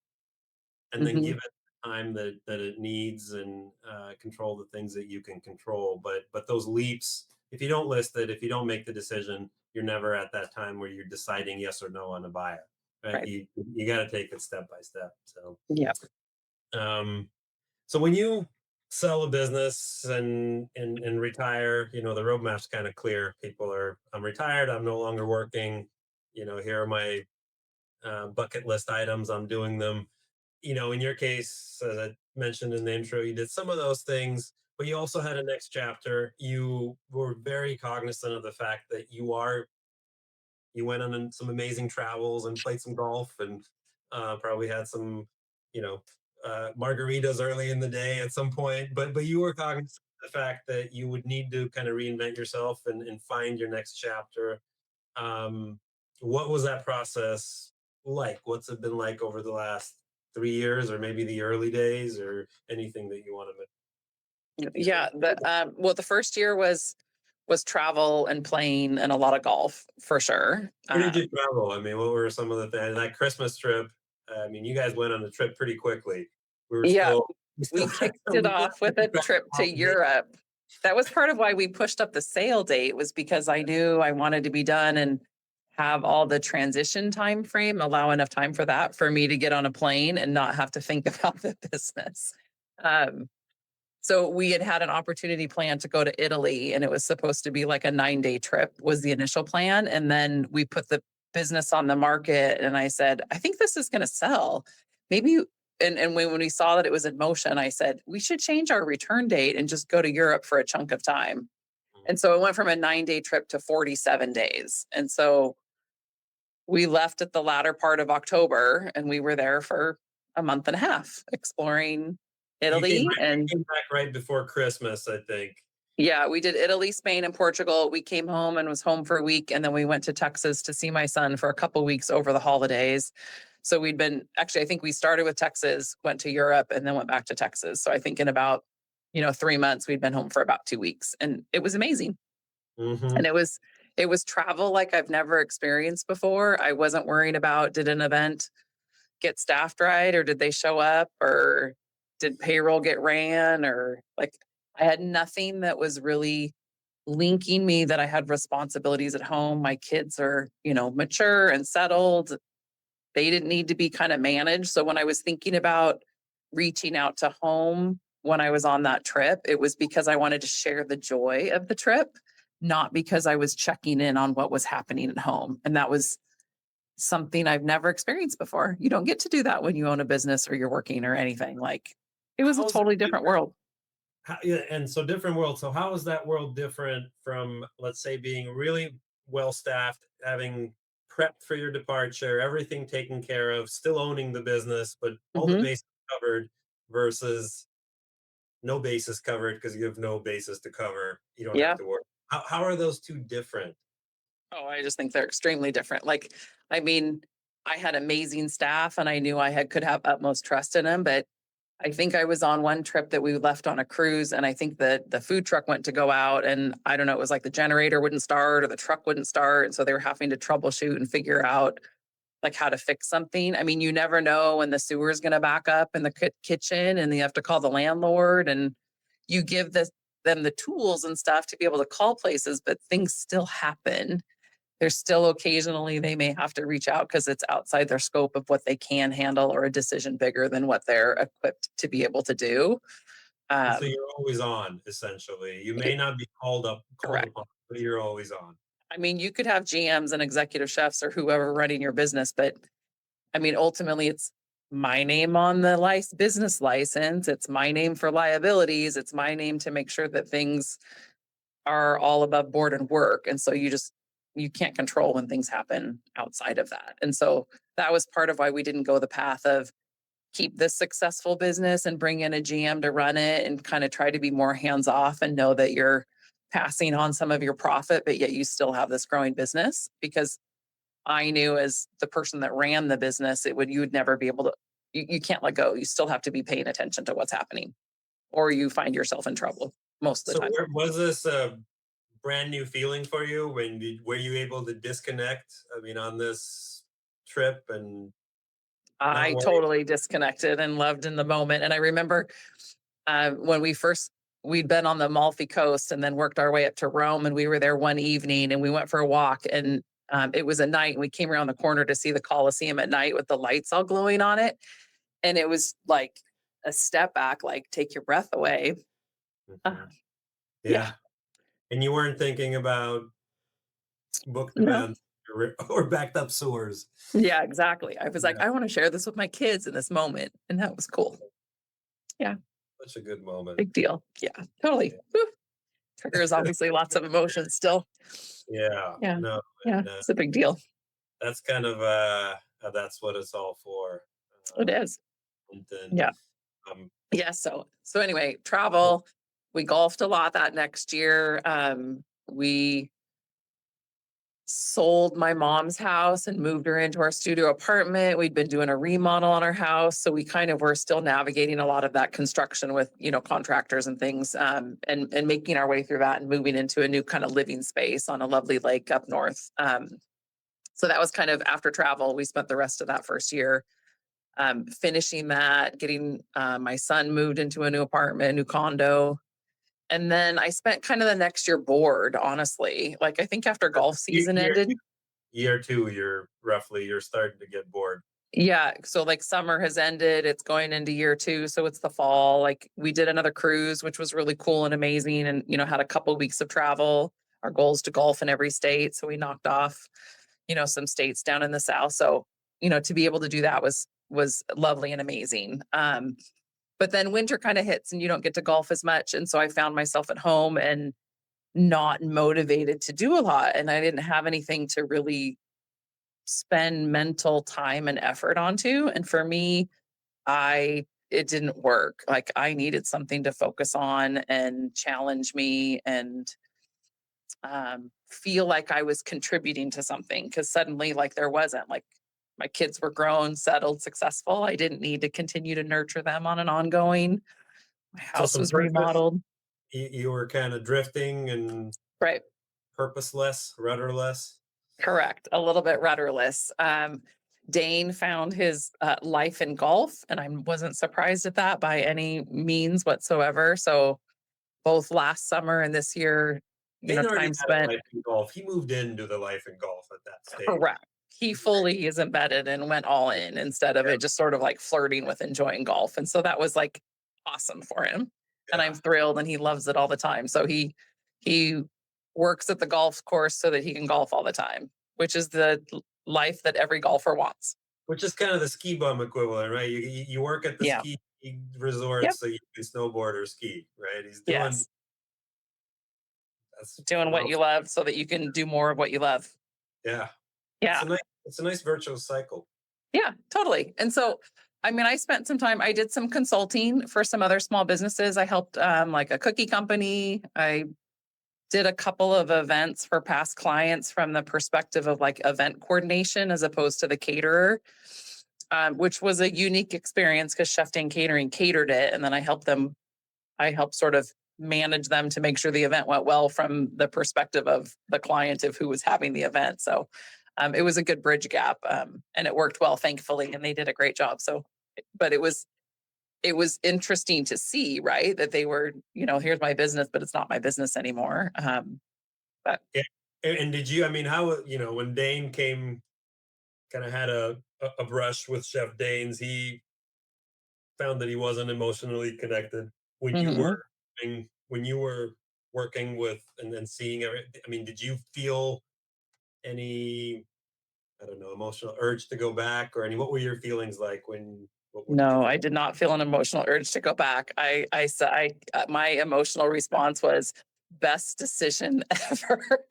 mhm, give it the time that it needs, and control the things that you can control. But those leaps, if you don't list it, if you don't make the decision, you're never at that time where you're deciding yes or no on a buyer, right? right. You got to take it step by step. Yeah. Um, so when you sell a business and retire, the roadmap's kind of clear. People are, I'm retired, I'm no longer working. Here are my bucket list items. I'm doing them. In your case, as I mentioned in the intro, you did some of those things, but you also had a next chapter. You were very cognizant of the fact that you went on some amazing travels and played some golf and probably had some, you know, margaritas early in the day at some point. But you were cognizant of the fact that you would need to kind of reinvent yourself and find your next chapter. Um, what was that process like? What's it been like over the last 3 years, or maybe the early days, or anything that you want to share? Yeah. The first year was travel and playing and a lot of golf for sure. Where did you travel? I mean, what were some of the things? That Christmas trip, I mean, you guys went on the trip pretty quickly. We were Yeah, still, we still we had kicked it we still off had with to a track trip to holidays. Europe. That was part of why we pushed up the sale date, was because I knew I wanted to be done and have all the transition time frame, allow enough time for that for me to get on a plane and not have to think about the business. Um, so we had an opportunity plan to go to Italy, and it was supposed to be like a 9-day trip was the initial plan. And then we put the business on the market, and I said, I think this is going to sell. Maybe. And when we saw that it was in motion, I said, we should change our return date and just go to Europe for a chunk of time. And so it went from a 9-day trip to 47 days. And so we left at the latter part of October, and we were there for a month and a half exploring Italy. You And came back right before Christmas, I think. yeah, we did Italy, Spain, and Portugal. We came home and was home for a week, and then we went to Texas to see my son for a couple weeks over the holidays. So we'd been actually, I think we started with Texas, went to Europe, and then went back to Texas. So I think in about 3 months, we'd been home for about 2 weeks, and it was amazing. And Hmm. it was travel like I've never experienced before. I wasn't worrying about, did an event get staffed right, or did they show up, or did payroll get ran, or like I had nothing that was really linking me that I had responsibilities at home. My kids are, mature and settled. They didn't need to be kind of managed. So when I was thinking about reaching out to home when I was on that trip, it was because I wanted to share the joy of the trip, not because I was checking in on what was happening at home. And that was something I've never experienced before. You don't get to do that when you own a business or you're working or anything. Like, it was a How's that totally different different? world. Yeah, and so different world. So how is that world different from, let's say, being really well staffed, having prepped for your departure, everything taken care of, still owning the business, but all the Hmm. bases covered, versus no bases covered because you have no bases to cover. You don't have Yeah. to work. How are those two different? Oh, I just think they're extremely different. Like, I mean, I had amazing staff and I knew I could have utmost trust in them, but I think I was on one trip that we left on a cruise, and I think that the food truck went to go out, and I don't know, it was like the generator wouldn't start or the truck wouldn't start. And so they were having to troubleshoot and figure out like how to fix something. I mean, you never know when the sewer is going to back up in the kitchen, and you have to call the landlord, and you give them the tools and stuff to be able to call places, but things still happen. There's still occasionally they may have to reach out because it's outside their scope of what they can handle, or a decision bigger than what they're equipped to be able to do. So you're always on, essentially. You may not be called Correct. upon, but you're always on. I mean, you could have GMs and executive chefs or whoever running your business, but I mean, ultimately it's my name on the business license. It's my name for liabilities. It's my name to make sure that things are all above board and work. And so you can't control when things happen outside of that. And so that was part of why we didn't go the path of keep this successful business and bring in a GM to run it, and kind of try to be more hands off and know that you're passing on some of your profit, but yet you still have this growing business. Because I knew as the person that ran the business, you would never be able to, you can't let go. You still have to be paying attention to what's happening, or you find yourself in trouble most of the time. Was this a brand new feeling for you? Were you able to disconnect? I mean, on this trip, and I totally disconnected and loved in the moment. And I remember when we'd been on the Amalfi Coast and then worked our way up to Rome, and we were there one evening and we went for a walk, and it was a night, and we came around the corner to see the Colosseum at night with the lights all glowing on it. And it was like a step back, like take your breath away. Yeah. And you weren't thinking about booked No. events or backed up sewers. Yeah, exactly. I was like, I want to share this with my kids in this moment. And that was cool. Yeah. Such a good moment. Big deal. Yeah, totally. Woo. Triggers obviously lots of emotions still. Yeah. Yeah. No. Yeah. And, It's a big deal. that's kind of that's what it's all for. It is. And then, Yeah. Yeah. So anyway, travel. We golfed a lot that next year. We sold my mom's house and moved her into our studio apartment. We'd been doing a remodel on our house. So we kind of were still navigating a lot of that construction with, contractors and things, and making our way through that and moving into a new kind of living space on a lovely lake up north. So that was kind of after travel. We spent the rest of that first year finishing that, getting my son moved into a new apartment, a new condo. And then I spent kind of the next year bored, honestly. Like I think after golf season ended. Year two, you're starting to get bored. Yeah. So like summer has ended. It's going into year two. So it's the fall. Like we did another cruise, which was really cool and amazing. And, had a couple of weeks of travel. Our goal is to golf in every state. So we knocked off, some states down in the South. So, to be able to do that was lovely and amazing. But then winter kind of hits and you don't get to golf as much. And so I found myself at home and not motivated to do a lot. And I didn't have anything to really spend mental time and effort onto. And for me, it didn't work. Like I needed something to focus on and challenge me and feel like I was contributing to something. Because suddenly, like there wasn't, like my kids were grown, settled, successful. I didn't need to continue to nurture them on an ongoing. My house was remodeled. You were kind of drifting and right, purposeless, rudderless. Correct. A little bit rudderless. Dane found his life in golf, and I wasn't surprised at that by any means whatsoever. So both last summer and this year, time spent. Life in golf. He moved into the life in golf at that stage. Correct. He fully is embedded and went all in instead of it just sort of like flirting with enjoying golf. And so that was like awesome for him. Yeah. And I'm thrilled, and he loves it all the time. So he works at the golf course so that he can golf all the time, which is the life that every golfer wants. Which is kind of the ski bum equivalent, right? You work at the ski resort so you can snowboard or ski, right? He's doing doing what you love so that you can do more of what you love. Yeah. Yeah. It's a nice virtuous cycle. Yeah, totally. And so, I mean, I spent some time, I did some consulting for some other small businesses. I helped like a cookie company. I did a couple of events for past clients from the perspective of like event coordination as opposed to the caterer. which was a unique experience because Chef Dane Catering catered it. And then I helped sort of manage them to make sure the event went well from the perspective of the client of who was having the event. So it was a good bridge gap, and it worked well, thankfully, and they did a great job. So, but it was interesting to see, right, that they were, here's my business, but it's not my business anymore. But Yeah. And did you, I mean, how, when Dane came, kind of had a brush with Chef Dane's, he found that he wasn't emotionally connected when you mhm. were when you were working with and then seeing everything. I mean, did you feel any, I don't know, emotional urge to go back, or any, what were your feelings like when you No, I first? did not feel an emotional urge to go back. My emotional response was best decision ever.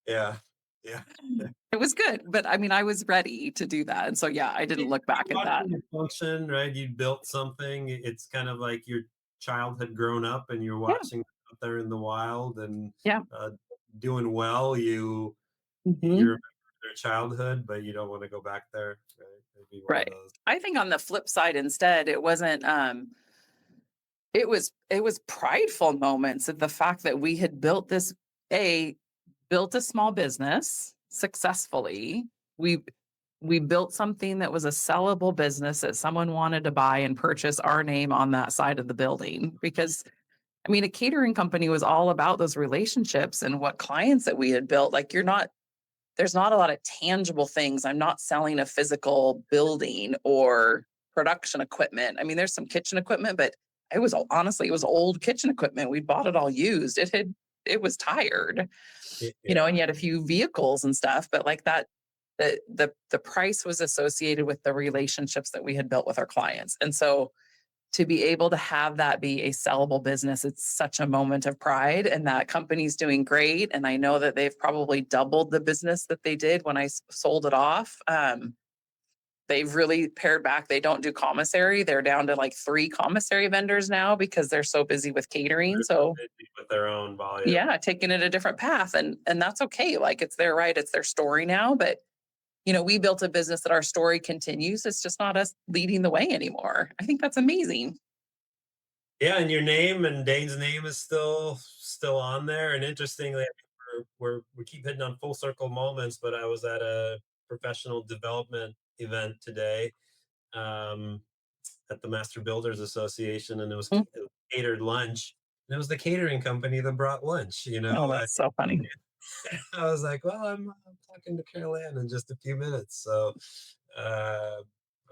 Yeah, yeah. It was good, but I mean, I was ready to do that. And so, yeah, I didn't look back at that. Watching it function, right? You built something. It's kind of like your child had grown up, and you're Yeah. watching out there in the wild and Yeah. uh, doing well. You Mhm. remember their childhood, but you don't want to go back there. Right? Maybe one of Right. those. I think on the flip side, instead, it wasn't, it was prideful moments of the fact that we had a built a small business successfully. We built something that was a sellable business that someone wanted to buy and purchase our name on that side of the building. Because I mean, a catering company was all about those relationships and what clients that we had built. Like there's not a lot of tangible things. I'm not selling a physical building or production equipment. I mean, there's some kitchen equipment, but it was old kitchen equipment. We bought it all used. It was tired, Yeah, and you had a few vehicles and stuff, but like that, the price was associated with the relationships that we had built with our clients. And so to be able to have that be a sellable business, it's such a moment of pride, and that company's doing great. And I know that they've probably doubled the business that they did when I sold it off. They've really pared back. They don't do commissary. They're down to like 3 commissary vendors now because they're so busy with catering. So with their own volume. yeah, taking it a different path, and that's okay. Like it's their right, it's their story now. But we built a business that our story continues. It's just not us leading the way anymore. I think that's amazing. Yeah, and your name and Dane's name is still on there. And interestingly, I think we keep hitting on full circle moments, but I was at a professional development event today, um, at the Master Builders Association, and Mm. it was catered lunch. And it was the catering company that brought lunch. Oh, that's so funny. I was like, well, I'm talking to Carol Ann in just a few minutes, so uh,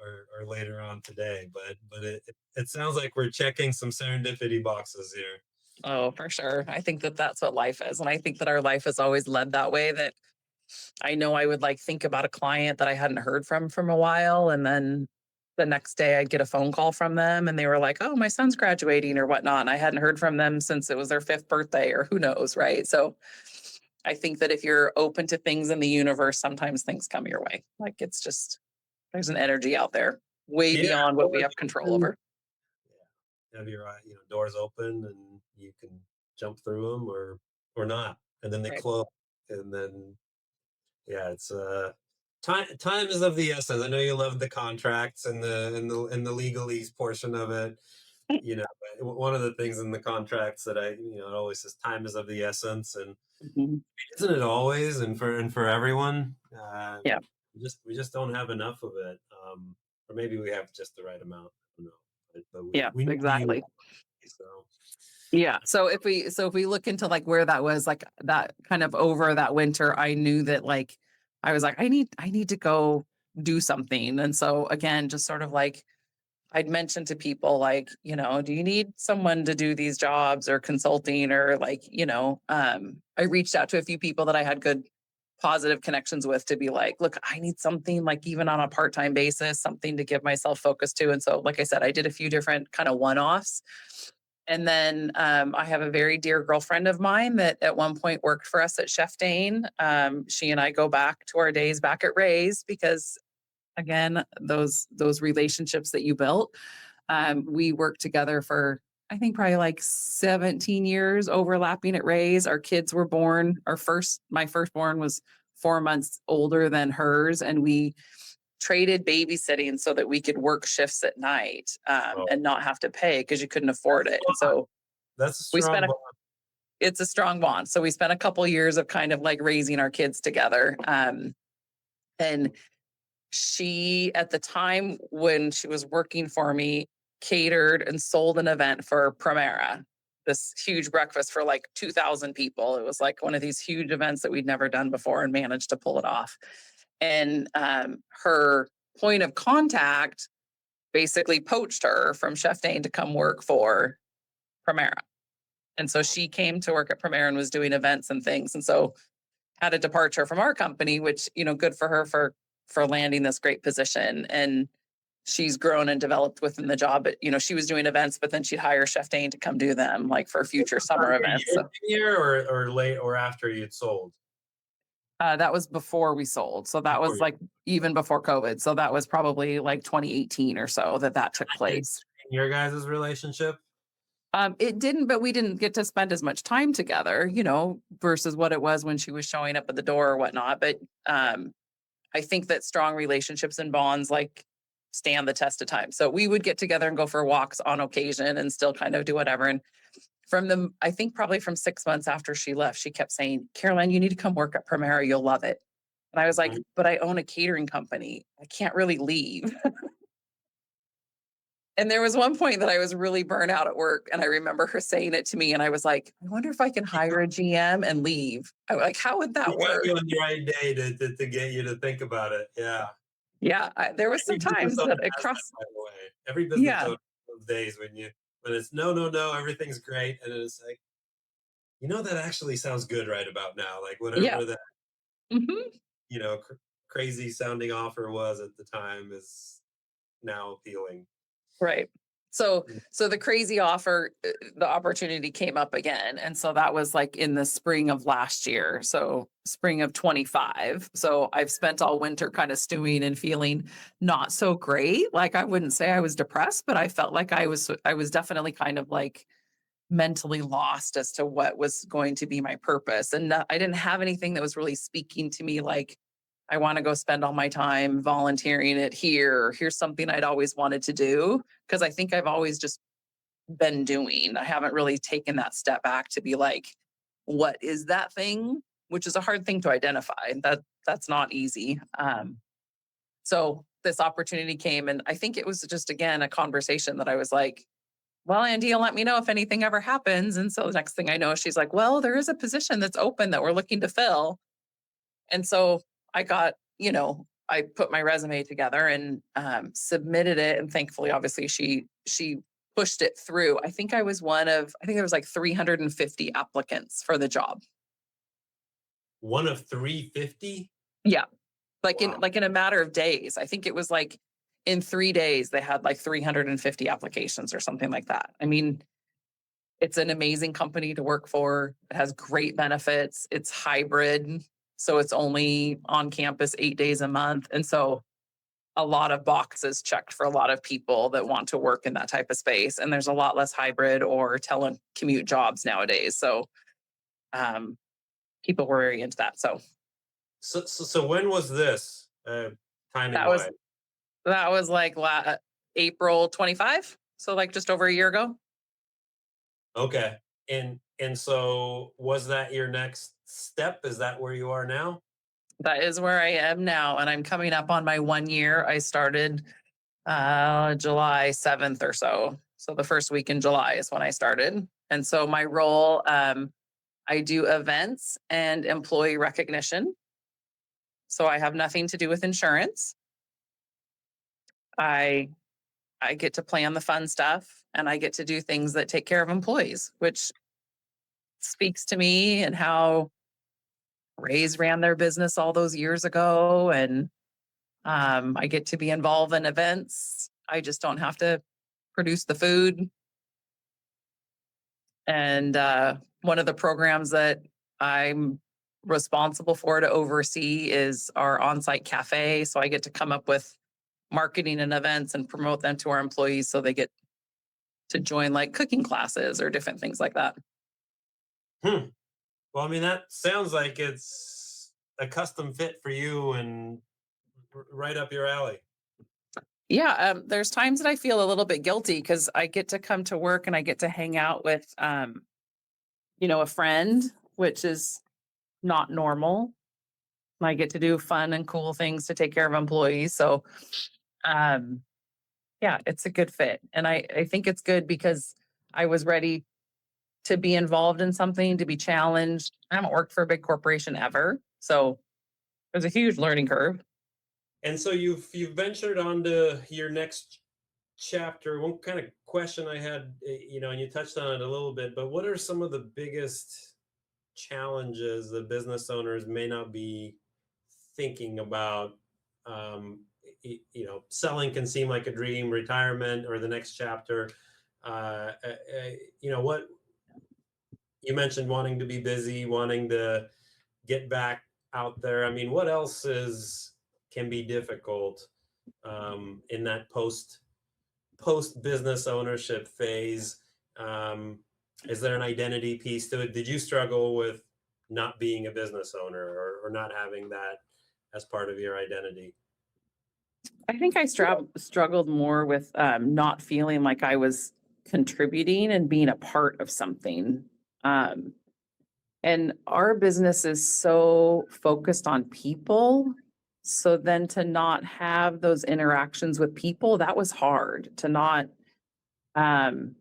or later on today. But it sounds like we're checking some serendipity boxes here. Oh, for sure. I think that that's what life is. And I think that our life has always led that way. That I know I would like think about a client that I hadn't heard from a while. And then the next day I'd get a phone call from them and they were like, oh, my son's graduating or whatnot. And I hadn't heard from them since it was their 5th birthday or who knows. Right. So I think that if you're open to things in the universe, sometimes things come your way. Like it's just, there's an energy out there way Yeah, beyond what we doors have control open. over. Yeah, have your doors open, and you can jump through them or not, and then they Right. close, and then yeah, it's time is of the essence. I know you love the contracts and the legalese portion of it. But one of the things in the contracts that it always says time is of the essence, and Mhm. isn't it always? And for everyone, Yeah. we just don't have enough of it, or maybe we have just the right amount. I don't know, but we Yeah, we know you exactly. so. Yeah. So if we look into like where that was like that kind of over that winter, I knew that like I was like, I need to go do something. And so again, just sort of like I'd mentioned to people like, do you need someone to do these jobs or consulting or like, I reached out to a few people that I had good positive connections with to be like, look, I need something like even on a part-time basis, something to give myself focus to. And so, like I said, I did a few different kind of one-offs. And then I have a very dear girlfriend of mine that at one point worked for us at Chef Dane. She and I go back to our days back at Ray's because again, those relationships that you built. We worked together for I think probably like 17 years overlapping at Ray's. Our kids were born. My firstborn was 4 months older than hers, and we traded babysitting so that we could work shifts at night Oh, and not have to pay because you couldn't afford that's it. And so that's a we strong spent bond. it's a strong bond. So we spent a couple years of kind of like raising our kids together. And she, at the time when she was working for me, catered and sold an event for Primera, this huge breakfast for like 2,000 people. It was like one of these huge events that we'd never done before and managed to pull it off. And her point of contact basically poached her from Chef Dane to come work for Primera. And so she came to work at Primera and was doing events and things. And so had a departure from our company, which, good for her for landing this great position. And she's grown and developed within the job. But, she was doing events, but then she'd hire Chef Dane to come do them like for future summer events. So Year or late or after you'd sold? that was before we sold. So that was like even before COVID. So that was probably like 2018 or so that took place. In your guys' relationship? It didn't, but we didn't get to spend as much time together, versus what it was when she was showing up at the door or whatnot. But I think that strong relationships and bonds like stand the test of time. So we would get together and go for walks on occasion and still kind of do whatever. And I think probably from 6 months after she left, she kept saying, Caroline, you need to come work at Primera. You'll love it. And I was like, but I own a catering company. I can't really leave. And there was one point that I was really burnt out at work. And I remember her saying it to me. And I was like, I wonder if I can hire a GM and leave. How would that work? You on the right day to get you to think about it. Yeah. Yeah. There was some times that it crossed. By the way, every business Yeah. owner those days when it's no, everything's great. And it's like, that actually sounds good right about now. Like whatever that, Mm-hmm. crazy sounding offer was at the time is now appealing. Right. So the crazy offer, the opportunity came up again. And so that was like in the spring of last year. So spring of 25. So I've spent all winter kind of stewing and feeling not so great. Like I wouldn't say I was depressed, but I felt like I was definitely kind of like mentally lost as to what was going to be my purpose. And I didn't have anything that was really speaking to me like, I want to go spend all my time volunteering it here. Or here's something I'd always wanted to do. Because I think I've always just been doing. I haven't really taken that step back to be like, what is that thing? Which is a hard thing to identify. That's not easy. So this opportunity came, and I think it was just, again, a conversation that I was like, well, Andy, you'll let me know if anything ever happens. And so the next thing I know, she's like, well, there is a position that's open that we're looking to fill. And so I got, I put my resume together and submitted it. And thankfully, obviously, she pushed it through. I think there was like 350 applicants for the job. One of 350? Yeah. Wow. in a matter of days. I think it was like in 3 days, they had like 350 applications or something like that. I mean, it's an amazing company to work for. It has great benefits. It's hybrid. So it's only on campus 8 days a month. And so a lot of boxes checked for a lot of people that want to work in that type of space. And there's a lot less hybrid or telecommute jobs nowadays. So people were very into that. So when was this timing wise? That was like April 25. So like just over a year ago. Okay. And so was that your next step? Is that where you are now? That is where I am now. And I'm coming up on my 1 year. I started July 7th or so. So the first week in July is when I started. And so my role, I do events and employee recognition. So I have nothing to do with insurance. I get to plan the fun stuff, and I get to do things that take care of employees, which speaks to me and how Ray's ran their business all those years ago. And I get to be involved in events. I just don't have to produce the food. And one of the programs that I'm responsible for to oversee is our on-site cafe. So I get to come up with marketing and events and promote them to our employees so they get to join like cooking classes or different things like that. Well, I mean, that sounds like it's a custom fit for you and right up your alley. Yeah, there's times that I feel a little bit guilty because I get to come to work and I get to hang out with, a friend, which is not normal. I get to do fun and cool things to take care of employees. So, um, yeah, it's a good fit. And I think it's good because I was ready to be involved in something, to be challenged. I haven't worked for a big corporation ever. So there's a huge learning curve. And so you've ventured onto your next chapter. One kind of question I had, and you touched on it a little bit, but what are some of the biggest challenges that business owners may not be thinking about? Selling can seem like a dream, retirement or the next chapter. What you mentioned, wanting to be busy, wanting to get back out there. I mean, what else can be difficult in that post business ownership phase? Is there an identity piece to it? Did you struggle with not being a business owner or not having that as part of your identity? I think I struggled more with not feeling like I was contributing and being a part of something. Um, and our business is so focused on people. So then to not have those interactions with people, that was hard to not, um,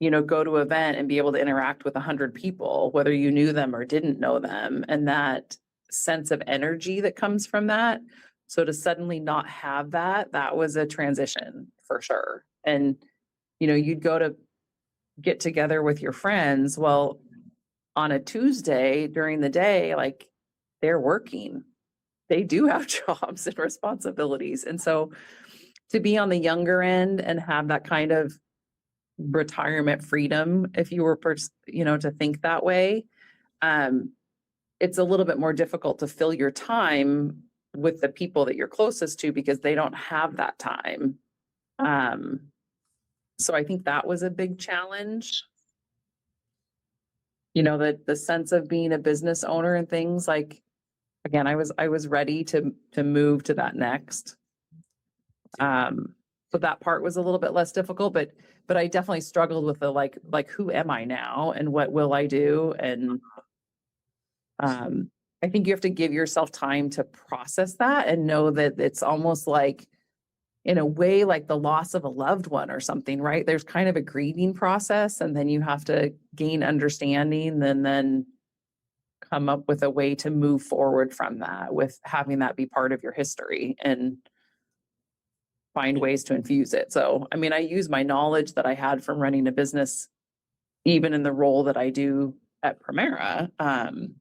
go to an event and be able to interact with 100 people, whether you knew them or didn't know them. And that sense of energy that comes from that. So to suddenly not have that, that was a transition for sure. And, you'd go to get together with your friends. Well, on a Tuesday during the day, like they're working, they do have jobs and responsibilities. And so to be on the younger end and have that kind of retirement freedom, if you were, to think that way, um, it's a little bit more difficult to fill your time with the people that you're closest to because they don't have that time. Um, so I think that was a big challenge. The sense of being a business owner and things like, again, I was ready to move to that next. So that part was a little bit less difficult, but I definitely struggled with the like who am I now and what will I do? And I think you have to give yourself time to process that and know that it's almost like, in a way, like the loss of a loved one or something, right? There's kind of a grieving process, and then you have to gain understanding and then come up with a way to move forward from that with having that be part of your history and find ways to infuse it. So, I mean, I use my knowledge that I had from running a business, even in the role that I do at Primera. And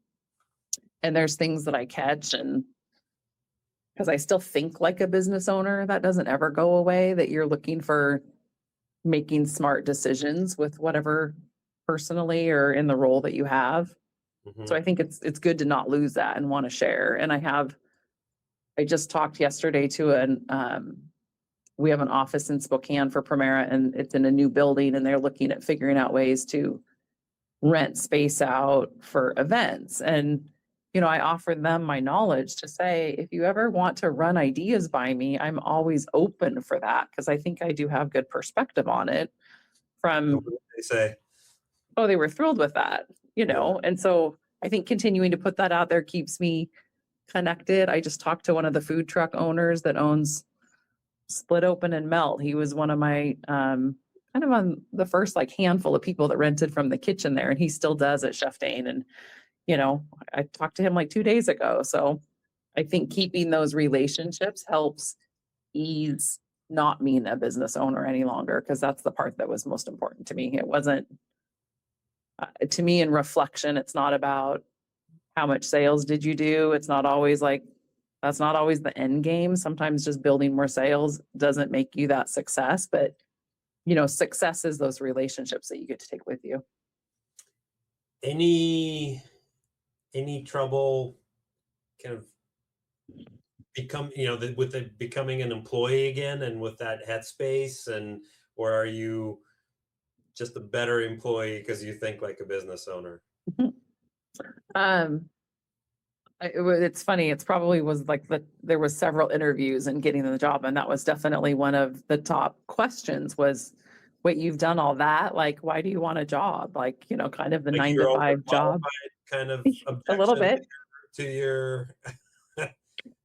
there's things that I catch, and because I still think like a business owner, that doesn't ever go away, that you're looking for making smart decisions with whatever personally or in the role that you have. Mhm. So I think it's good to not lose that and want to share. And I just talked yesterday to we have an office in Spokane for Primera, and it's in a new building, and they're looking at figuring out ways to rent space out for events. And, I offered them my knowledge to say, if you ever want to run ideas by me, I'm always open for that, because I think I do have good perspective on it And what from, did they say? oh, they were thrilled with that, and so I think continuing to put that out there keeps me connected. I just talked to one of the food truck owners that owns Split Open and Melt. He was one of my kind of on the first like handful of people that rented from the kitchen there, and he still does at Chef Dane. And I talked to him like 2 days ago. So I think keeping those relationships helps ease not being a business owner any longer, because that's the part that was most important to me. It wasn't to me, in reflection, it's not about how much sales did you do. It's not always like, that's not always the end game. Sometimes just building more sales doesn't make you that success, but success is those relationships that you get to take with you. Any trouble kind of becoming an employee again and with that headspace, or are you just a better employee because you think like a business owner? Um, It's funny. It's probably was like there was several interviews and getting the job, and that was definitely one of the top questions was, wait, you've done all that? Like, why do you want a job? Like, kind of the Like 9 to your 5 job. overqualified kind of A little objection bit. to your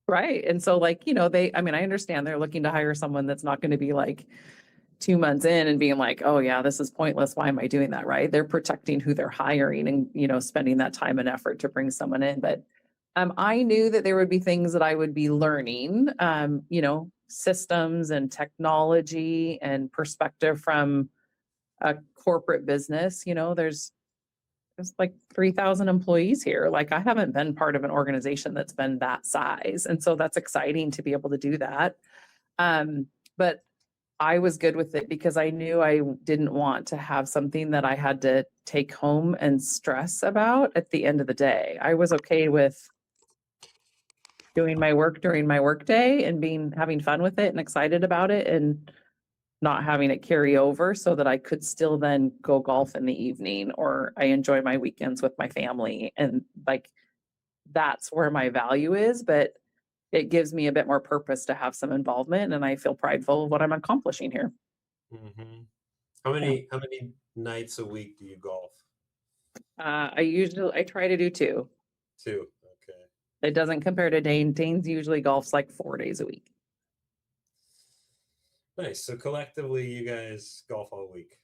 Right. And so like, I mean, I understand they're looking to hire someone that's not going to be like 2 months in and being like, oh yeah, this is pointless. Why am I doing that? Right. They're protecting who they're hiring and, spending that time and effort to bring someone in. But I knew that there would be things that I would be learning, systems and technology and perspective from a corporate business. There's like 3,000 employees here. Like I haven't been part of an organization that's been that size. And so that's exciting to be able to do that. But I was good with it because I knew I didn't want to have something that I had to take home and stress about at the end of the day. I was okay with doing my work during my work day and having fun with it and excited about it and not having it carry over so that I could still then go golf in the evening or I enjoy my weekends with my family. And like that's where my value is, but it gives me a bit more purpose to have some involvement and I feel prideful of what I'm accomplishing here. Mhm. How Yeah. many nights a week do you golf? I try to do 2. 2. Okay. It doesn't compare to Dane. Dane's usually golfs like 4 days a week. Nice. So collectively, you guys golf all week.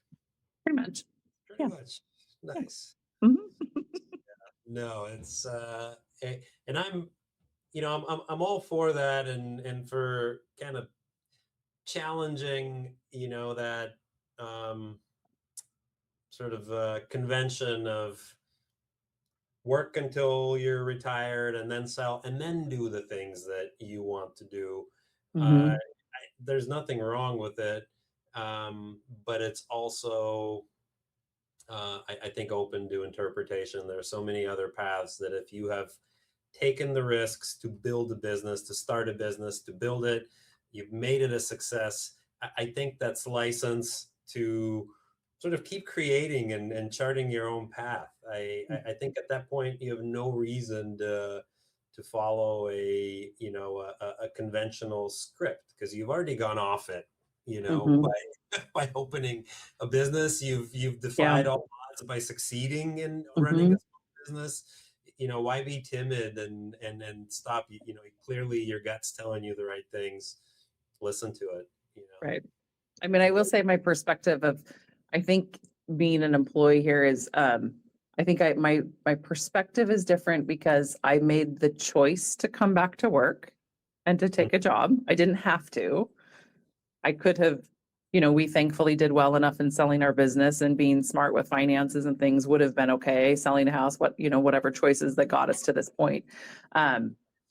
Pretty much. Pretty Yeah. much. Nice. Mhm. No, it's and I'm all for that and for kind of challenging, that um sort of convention of work until you're retired and then sell and then do the things that you want to do. Uh, Mhm. there's nothing wrong with it, but it's also, I think, open to interpretation. There are so many other paths that if you have taken the risks to build a business, to start a business, to build it, you've made it a success. I think that's license to sort of keep creating and charting your own path. I think at that point you have no reason to follow a conventional script because you've already gone off it, Mhm. by opening a business. You've Yeah. defied all odds by succeeding in running a Mhm. small business. Why be timid and stop? Clearly your gut's telling you the right things. Listen to it. Right. I mean, I And will say my perspective of, I think being an employee here is, I think my perspective is different because I made the choice to come back to work and to take a job. I didn't have to. I could have, we thankfully did well enough in selling our business and being smart with finances and things would have been okay. Selling a house, whatever choices that got us to this point.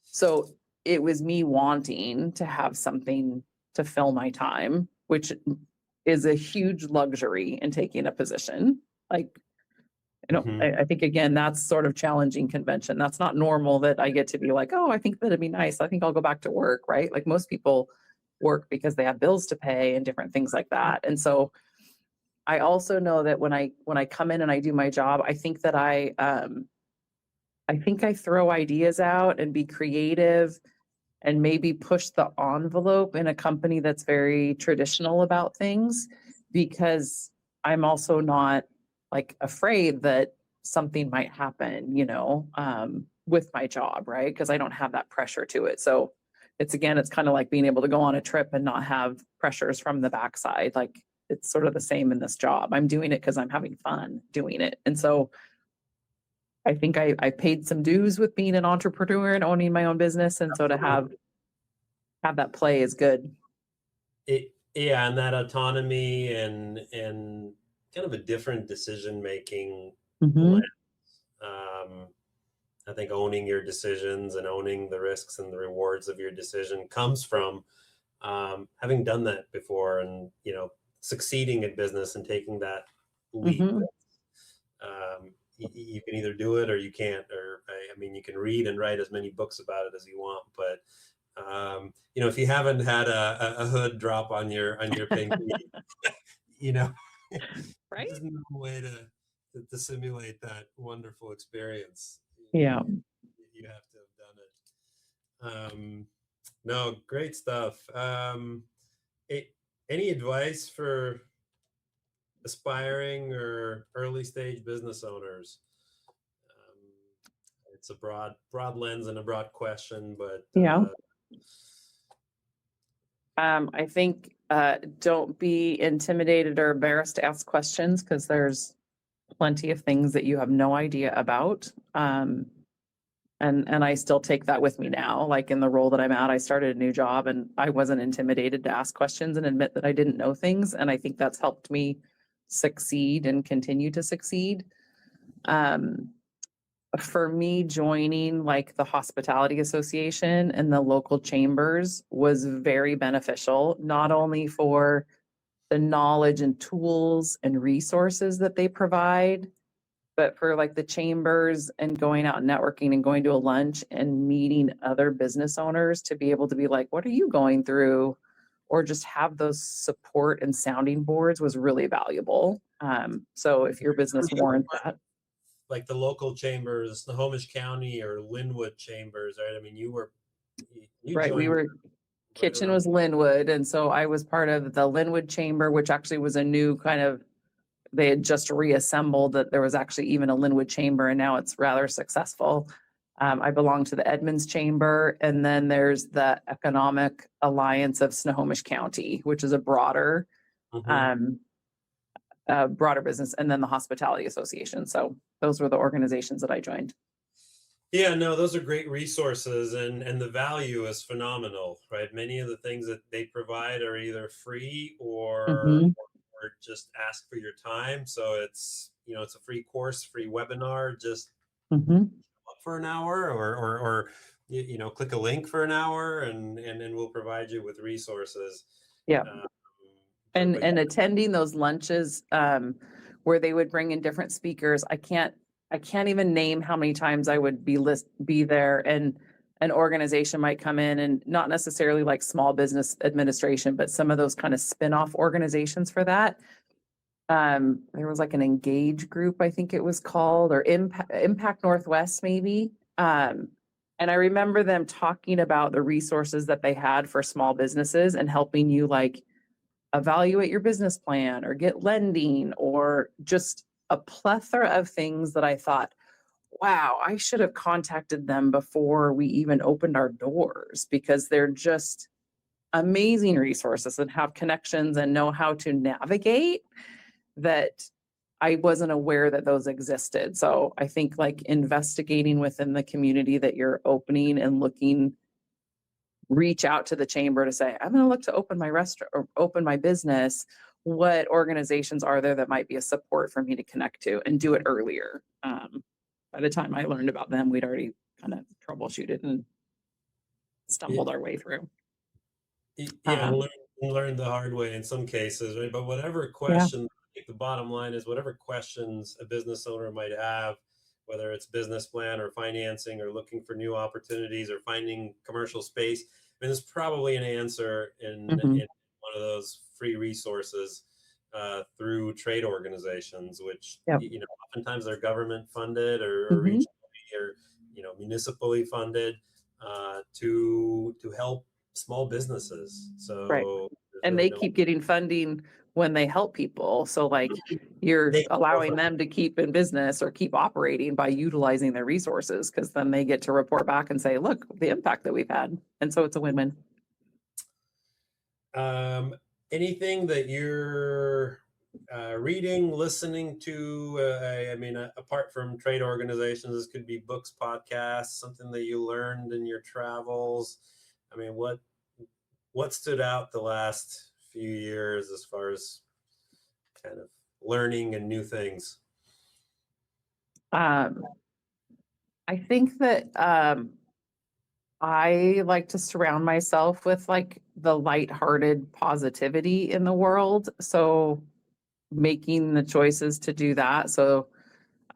So it was me wanting to have something to fill my time, which is a huge luxury in taking a position. Like, Mhm. I think again, that's sort of challenging convention. That's not normal that I get to be like, oh, I think that'd be nice. I think I'll go back to work, right? Like most people work because they have bills to pay and different things like that. And so I also know that when I come in and I do my job, I think that I think I throw ideas out and be creative and maybe push the envelope in a company that's very traditional about things because I'm also not like afraid that something might happen, with my job, right? Because I don't have that pressure to it. So it's kind of like being able to go on a trip and not have pressures from the backside. Like it's sort of the same in this job. I'm doing it because I'm having fun doing it. And so I think I paid some dues with being an entrepreneur and owning my own business. And so to have that play is good. Yeah, and that autonomy and kind of a different decision making lens. Mhm. Um, I think owning your decisions and owning the risks and the rewards of your decision comes from having done that before and succeeding at business and taking that leap. Mhm. You can either do it or you can't. Or I mean, you can read and write as many books about it as you want, but if you haven't had a hood drop on your pinky, you know, Right? there's no way to simulate that wonderful experience. Yeah. You have to No, great stuff. Any advice for aspiring or early stage business owners? It's a broad lens and a broad question, but Yeah. I think don't be intimidated or embarrassed to ask questions, because there's plenty of things that you have no idea about. And I still take that with me now. Like in the role that I'm at, I started a new job and I wasn't intimidated to ask questions and admit that I didn't know things. And I think that's helped me succeed and continue to succeed. For me, joining like the hospitality association and the local chambers was very beneficial, not only for the knowledge and tools and resources that they provide, but for like the chambers and going out and networking and going to a lunch and meeting other business owners to be able to be like, what are you going through? Or just have those support and sounding boards was really valuable. So if your business warrants that. Like the local chambers, Snohomish County or Linwood chambers, right? I mean, you Right, we joined were, right Kitchen around. was Linwood, and so I was part of the Linwood Chamber, which actually was a new kind of, they had just reassembled that there was actually even a Linwood Chamber, and now it's rather successful. I belong to the Edmonds Chamber, and then there's the Economic Alliance of Snohomish County, which is a broader, Mhm. broader business, and then the Hospitality Association. So those were the organizations that I joined. Yeah, no, those are great resources, and the value is phenomenal, right? Many of the things that they provide are either free Mhm. or just ask for your time. So it's a free course, free webinar, just Mhm. up for an hour or click a link for an hour and then we'll provide you with resources. Yeah. Um, And but and attending those lunches, where they would bring in different speakers, I can't even name how many times I would be there, and an organization might come in, and not necessarily like small business administration, but some of those kind of spin-off organizations for that. There was like an Engage group, I think it was called, or Impact Northwest maybe. And I remember them talking about the resources that they had for small businesses and helping you like evaluate your business plan or get lending, or just a plethora of things that I thought, wow, I should have contacted them before we even opened our doors, because they're just amazing resources and have connections and know how to navigate that I wasn't aware that those existed. So I think like investigating within the community that you're opening and looking, reach out to the chamber to say, I'm going to look to open my restaurant or open my business. What organizations are there that might be a support for me to connect to, and do it earlier? By the time I learned about them, we'd already kind of troubleshooted and stumbled our way through. Yeah, Um, and learn the hard way in some cases, right? But whatever yeah. question, I think the bottom line is whatever questions a business owner might have, whether it's business plan or financing or looking for new opportunities or finding commercial space, I mean, there's probably an answer Mhm. in one of those free resources through trade organizations, which Yep. oftentimes they're government funded or Mhm. regionally or municipally funded to help small businesses. Right. So there's And really they no keep getting funding when they help people. So like you're they allowing them to keep in business or keep operating by utilizing their resources, because then they get to report back and say, look, the impact that we've had. And so it's a win-win. um, anything that you're reading, listening to. I mean, apart from trade organizations, this could be books, podcasts, something that you learned in your travels. I mean, what stood out the last few years as far as kind of learning and new things? Um, I think that I like to surround myself with like the lighthearted positivity in the world. So making the choices to do that. So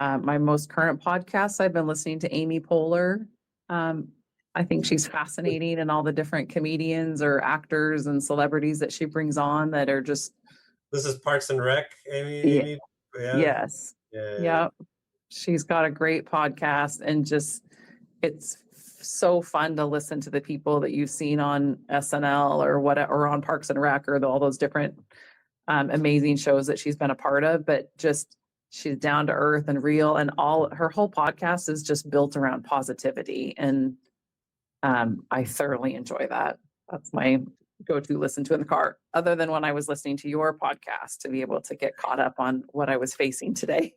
my most current podcast, I've been listening to Amy Poehler. Um, I think she's fascinating, and all the different comedians or actors and celebrities that she brings on that are just, This is Parks and Rec, Amy. yeah, Yeah, yes. yeah, yeah. Yeah. She's got a great podcast, and just it's so fun to listen to the people that you've seen on SNL or or on Parks and Rec or all those different amazing shows that she's been a part of, but just she's down to earth and real, and all her whole podcast is just built around positivity. And I thoroughly enjoy that. That's my go-to listen to in the car, other than when I was listening to your podcast to be able to get caught up on what I was facing today.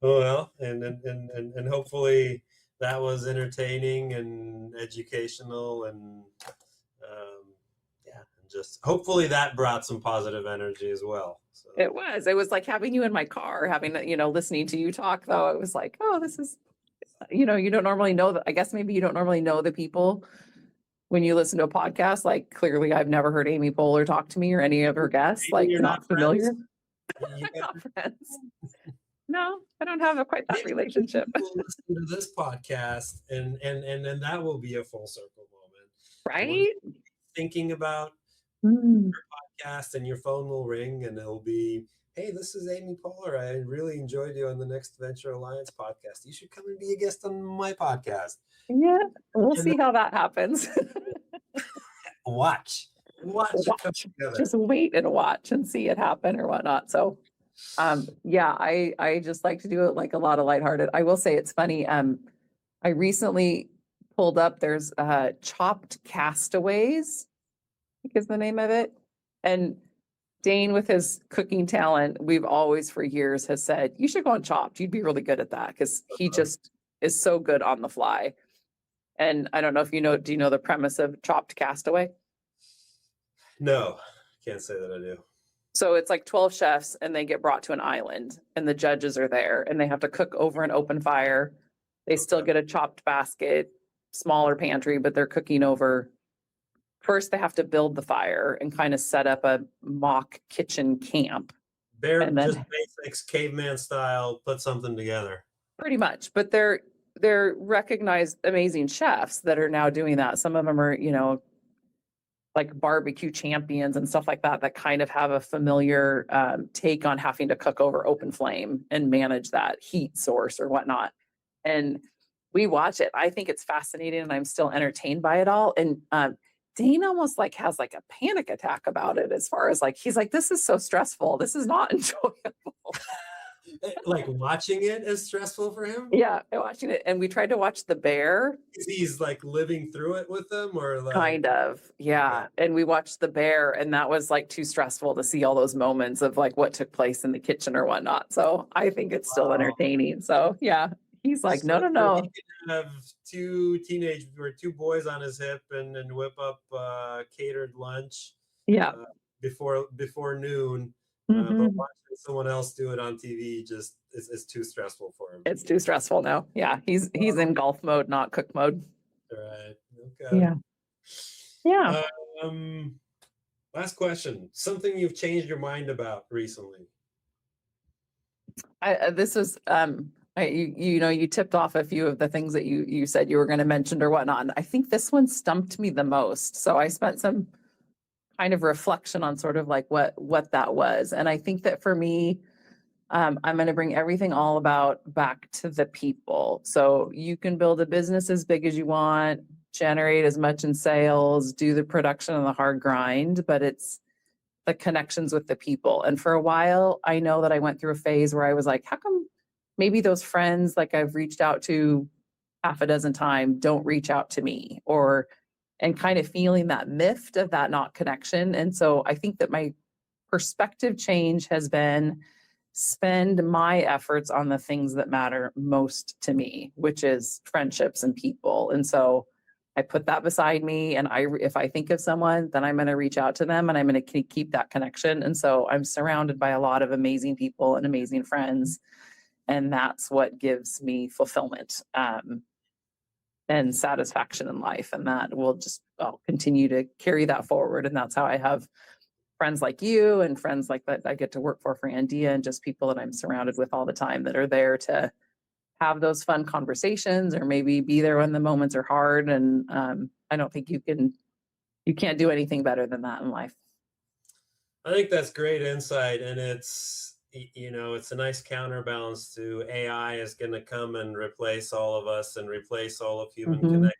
Well, and hopefully that was entertaining and educational, and yeah, and just hopefully that brought some positive energy as well. So. It was like having you in my car, having, listening to you talk, though. It was like, oh, this is, you don't normally know that. I guess maybe you don't normally know the people when you listen to a podcast. Like, clearly I've never heard Amy Poehler talk to me or any of her guests. Maybe like, you're not familiar. You We're not friends. No, I don't have quite that relationship. We'll listen to this podcast, and then that will be a full circle moment, Right? Thinking about Mm. your podcast, and your phone will ring, and it'll be, hey, this is Amy Poehler. I really enjoyed you on the Next Venture Alliance podcast. You should come and be a guest on my podcast. Yeah, we'll And see how that happens. Watch. it come together. Just wait and watch and see it happen or whatnot. So, yeah, I just like to do it like a lot of lighthearted. I will say it's funny. I recently pulled up, there's Chopped Castaways, I think is the name of it. And Dane, with his cooking talent, we've always for years has said, you should go on Chopped. You'd be really good at that, because he just is so good on the fly. And I don't know if do you know the premise of Chopped Castaway? No, can't say that I do. So it's like 12 chefs, and they get brought to an island, and the judges are there, and they have to cook over an open fire. They still get a chopped basket, smaller pantry, but they're cooking over. First, they have to build the fire and kind of set up a mock kitchen camp. And then, Just basics, caveman style, put something together. Pretty much, but they're recognized amazing chefs that are now doing that. Some of them are, like barbecue champions and stuff like that, that kind of have a familiar take on having to cook over open flame and manage that heat source or whatnot. And we watch it. I think it's fascinating, and I'm still entertained by it all. And Dane almost like has like a panic attack about it, as far as like, he's like, this is so stressful. This is not enjoyable. Like, watching it is stressful for him? Yeah, watching it. And we tried to watch The Bear. He's like living through it with them, or like Kind of, yeah. And we watched The Bear, and that was like too stressful to see all those moments of like what took place in the kitchen or whatnot. So I think it's still entertaining. So yeah, he's like, no. He can have two boys on his hip and whip up catered lunch. Yeah. Before noon. Mhm. But watching someone else do it on TV just is too stressful for him. It's too stressful now. Yeah, he's in golf mode, not cook mode. Right. Okay. Yeah. Yeah. Last question. Something you've changed your mind about recently? This was you tipped off a few of the things that you said you were going to mention or whatnot. And I think this one stumped me the most. So I spent some kind of reflection on sort of like what that was. And I think that for me, I'm going to bring everything all about back to the people. So you can build a business as big as you want, generate as much in sales, do the production and the hard grind, but it's the connections with the people. And for a while, I know that I went through a phase where I was like, how come maybe those friends like I've reached out to half a dozen times don't reach out to me, and kind of feeling that miffed of that not connection. And so I think that my perspective change has been spend my efforts on the things that matter most to me, which is friendships and people. And so I put that beside me, and if I think of someone, then I'm going to reach out to them, and I'm going to keep that connection. And so I'm surrounded by a lot of amazing people and amazing friends. And that's what gives me fulfillment. And satisfaction in life. And that I'll continue to carry that forward. And that's how I have friends like you and friends like that I get to work for Andia, and just people that I'm surrounded with all the time that are there to have those fun conversations, or maybe be there when the moments are hard. And I don't think you can't do anything better than that in life. I think that's great insight. And it's a nice counterbalance to AI is going to come and replace all of us and replace all of human connection.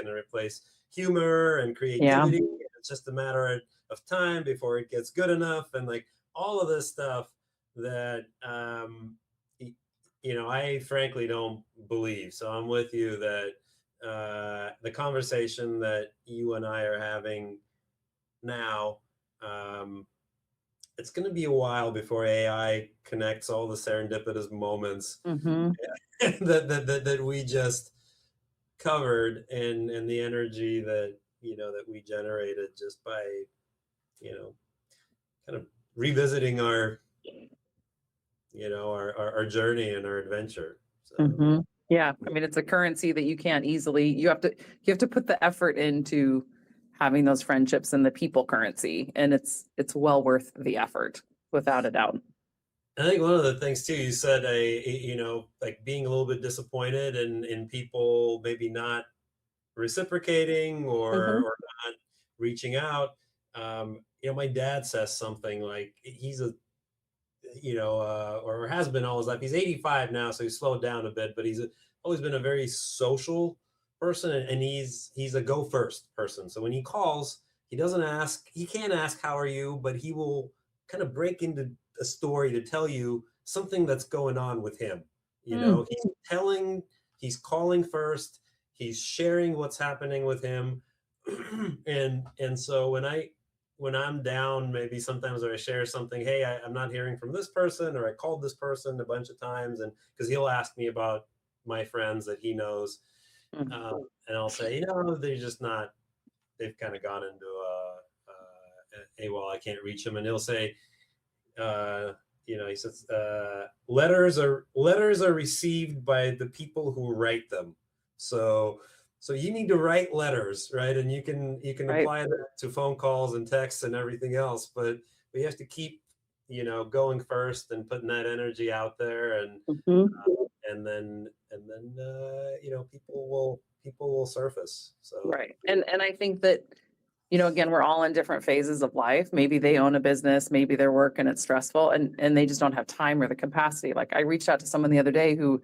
going to replace humor and Yeah. creativity. It's just a matter of time before it gets good enough, and like all of this stuff that I frankly don't believe. So I'm with you that the conversation that you and I are having now, it's going to be a while before AI connects all the serendipitous moments Mm-hmm. that we just covered, and the energy that that we generated just by kind of revisiting our journey and our adventure. So Mm-hmm. Yeah. I mean, it's a currency that you can't easily, you have to put the effort into having those friendships and the people currency. And it's well worth the effort, without a doubt. I think one of the things too, you said, like being a little bit disappointed in people maybe not reciprocating Mm-hmm. or not reaching out. My dad says something like he's a, or has been all his life. He's 85 now, so he's slowed down a bit, but always been a very social person, and he's a go first person. So when he calls, he can't ask how are you, but he will kind of break into a story to tell you something that's going on with him. Mm. He's calling first, he's sharing what's happening with him. And so when I'm down, maybe sometimes, or I share something, hey, I'm not hearing from this person, or I called this person a bunch of times, and because he'll ask me about my friends that he knows, Mm. and I'll say, they're just not, they've kind of gone into well, I can't reach them, and he'll say, he says, letters are received by the people who write them. So you need to write letters, right? And you can Right. apply that to phone calls and texts and everything else, but we have to keep, going first and putting that energy out there, Mm-hmm. and then people will surface. So Right. And I think that, again, we're all in different phases of life. Maybe they own a business, maybe they're working, it's stressful, and they just don't have time or the capacity. Like, I reached out to someone the other day who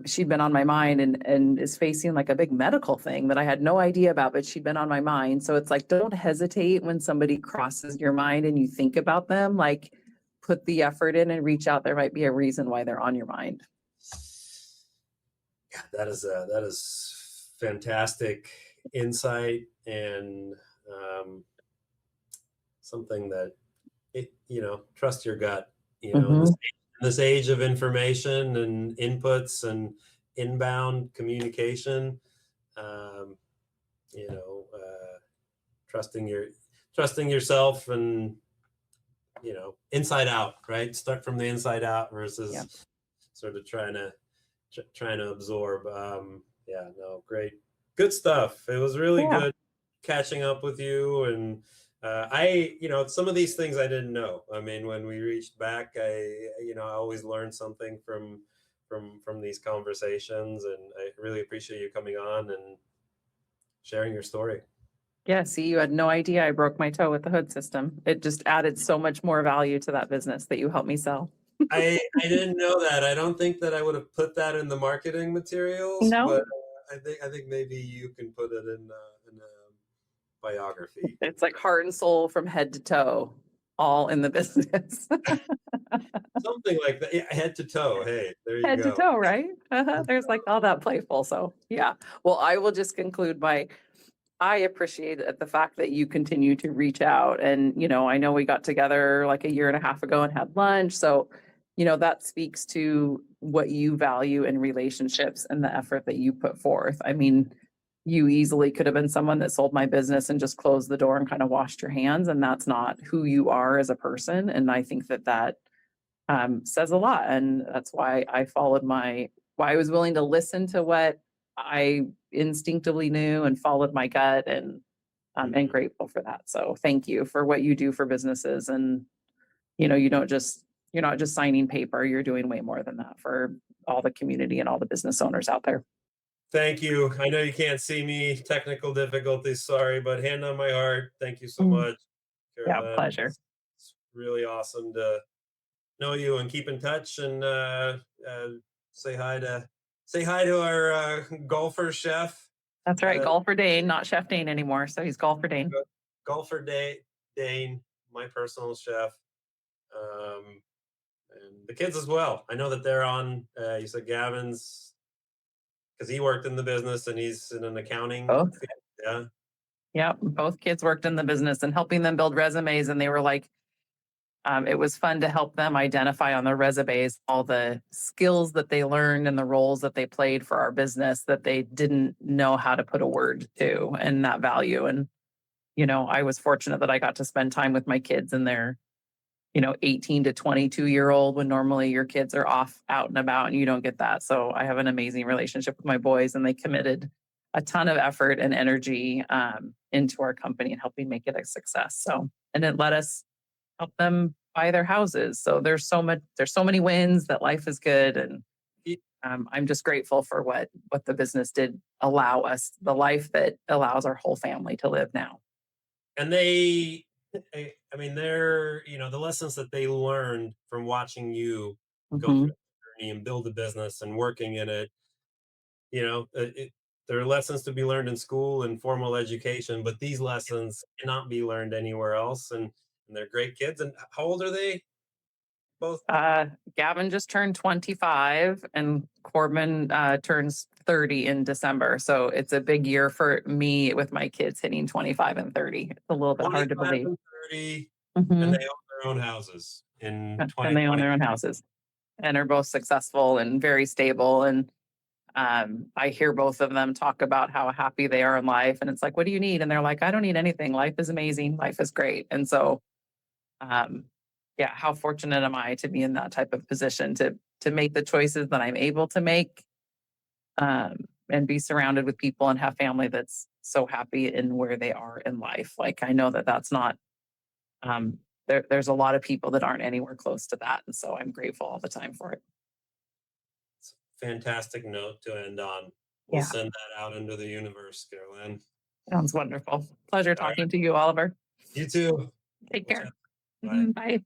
she'd been on my mind and is facing like a big medical thing that I had no idea about, but she'd been on my mind. So it's like, don't hesitate when somebody crosses your mind and you think about them, like put the effort in and reach out. There might be a reason why they're on your mind. yeah, that is fantastic insight, and something that trust your gut. In Mm-hmm. this age of information and inputs and inbound communication, um, you know, uh, trusting yourself, and inside out, right? Start from the inside out Yeah. versus sort of trying to absorb. Yeah, no, great, good stuff. It was really Yeah. good catching up with you, and some of these things I didn't know. I mean, when we reached back, I always learn something from these conversations, and I really appreciate you coming on and sharing your story. Yeah. See, you had no idea I broke my toe with the hood system. It just added so much more value to that business that you helped me sell. I didn't know that. I don't think that I would have put that in the marketing materials, No, but I think maybe you can put it in a biography. it's like heart and soul from head to toe, all in the business. Something like that. Yeah, head to toe. Hey, there you Head to go. toe, right? There's like all that playful. So yeah. Well, I will just conclude by I appreciate the fact that you continue to reach out. And, I know we got together like a year and a half ago and had lunch. So, that speaks to what you value in relationships and the effort that you put forth. I mean, you easily could have been someone that sold my business and just closed the door and kind of washed your hands. And that's not who you are as a person. And I think that says a lot. And that's why why I was willing to listen to what I instinctively knew and followed my gut, and Mhm. grateful for that. So thank you for what you do for businesses. And, you're not just signing paper, you're doing way more than that for all the community and all the business owners out there. Thank you. I know you can't see me. Technical difficulties. Sorry, but hand on my heart. Thank you so Mm. much, Yeah, Carolyn. pleasure. It's really awesome to know you and keep in touch, and uh, say hi to our golfer chef. That's right. Uh, Golfer Dane, not Chef Dane anymore. So he's Golfer Dane. Golfer Dane, my personal chef, um, and the kids as well. I know that they're on. You said Gavin's because he worked in the business and he's in an accounting Both. field. Yeah. Yeah. Both kids worked in the business and helping them build resumes. And they were like, it was fun to help them identify on their resumes all the skills that they learned and the roles that they played for our business that they didn't know how to put a word to and that value. And, I was fortunate that I got to spend time with my kids and their, 18 to 22-year-old when normally your kids are off out and about and you don't get that. So I have an amazing relationship with my boys and they committed a ton of effort and energy into our company and helping make it a success. So, and it let us help them buy their houses. So there's so many wins that life is good. And I'm just grateful for what the business did allow us, the life that allows our whole family to live now. And I mean, they're, the lessons that they learned from watching you go through Mhm. the journey and build a business and working in it, there are lessons to be learned in school and formal education, but these lessons cannot be learned anywhere else. And they're great kids. And how old are they both? Gavin just turned 25 and Corbin turns 30 in December. So it's a big year for me with my kids hitting 25 and 30. It's a little bit hard to 25 believe. and 30, and Mhm. they own their own houses in And they own 2020. their own houses and are both successful and very stable. And I hear both of them talk about how happy they are in life. And it's like, what do you need? And they're like, I don't need anything. Life is amazing. Life is great. And so, um, yeah, how fortunate am I to be in that type of position to make the choices that I'm able to make, and be surrounded with people and have family that's so happy in where they are in life. Like I know that that's not, there's a lot of people that aren't anywhere close to that. And so I'm grateful all the time for it. It's a fantastic note to end on. We'll Yeah, send that out into the universe, Caroline. sounds wonderful. Pleasure All right. talking to you, Oliver. You too. Take We'll chat. care. Bye. Bye.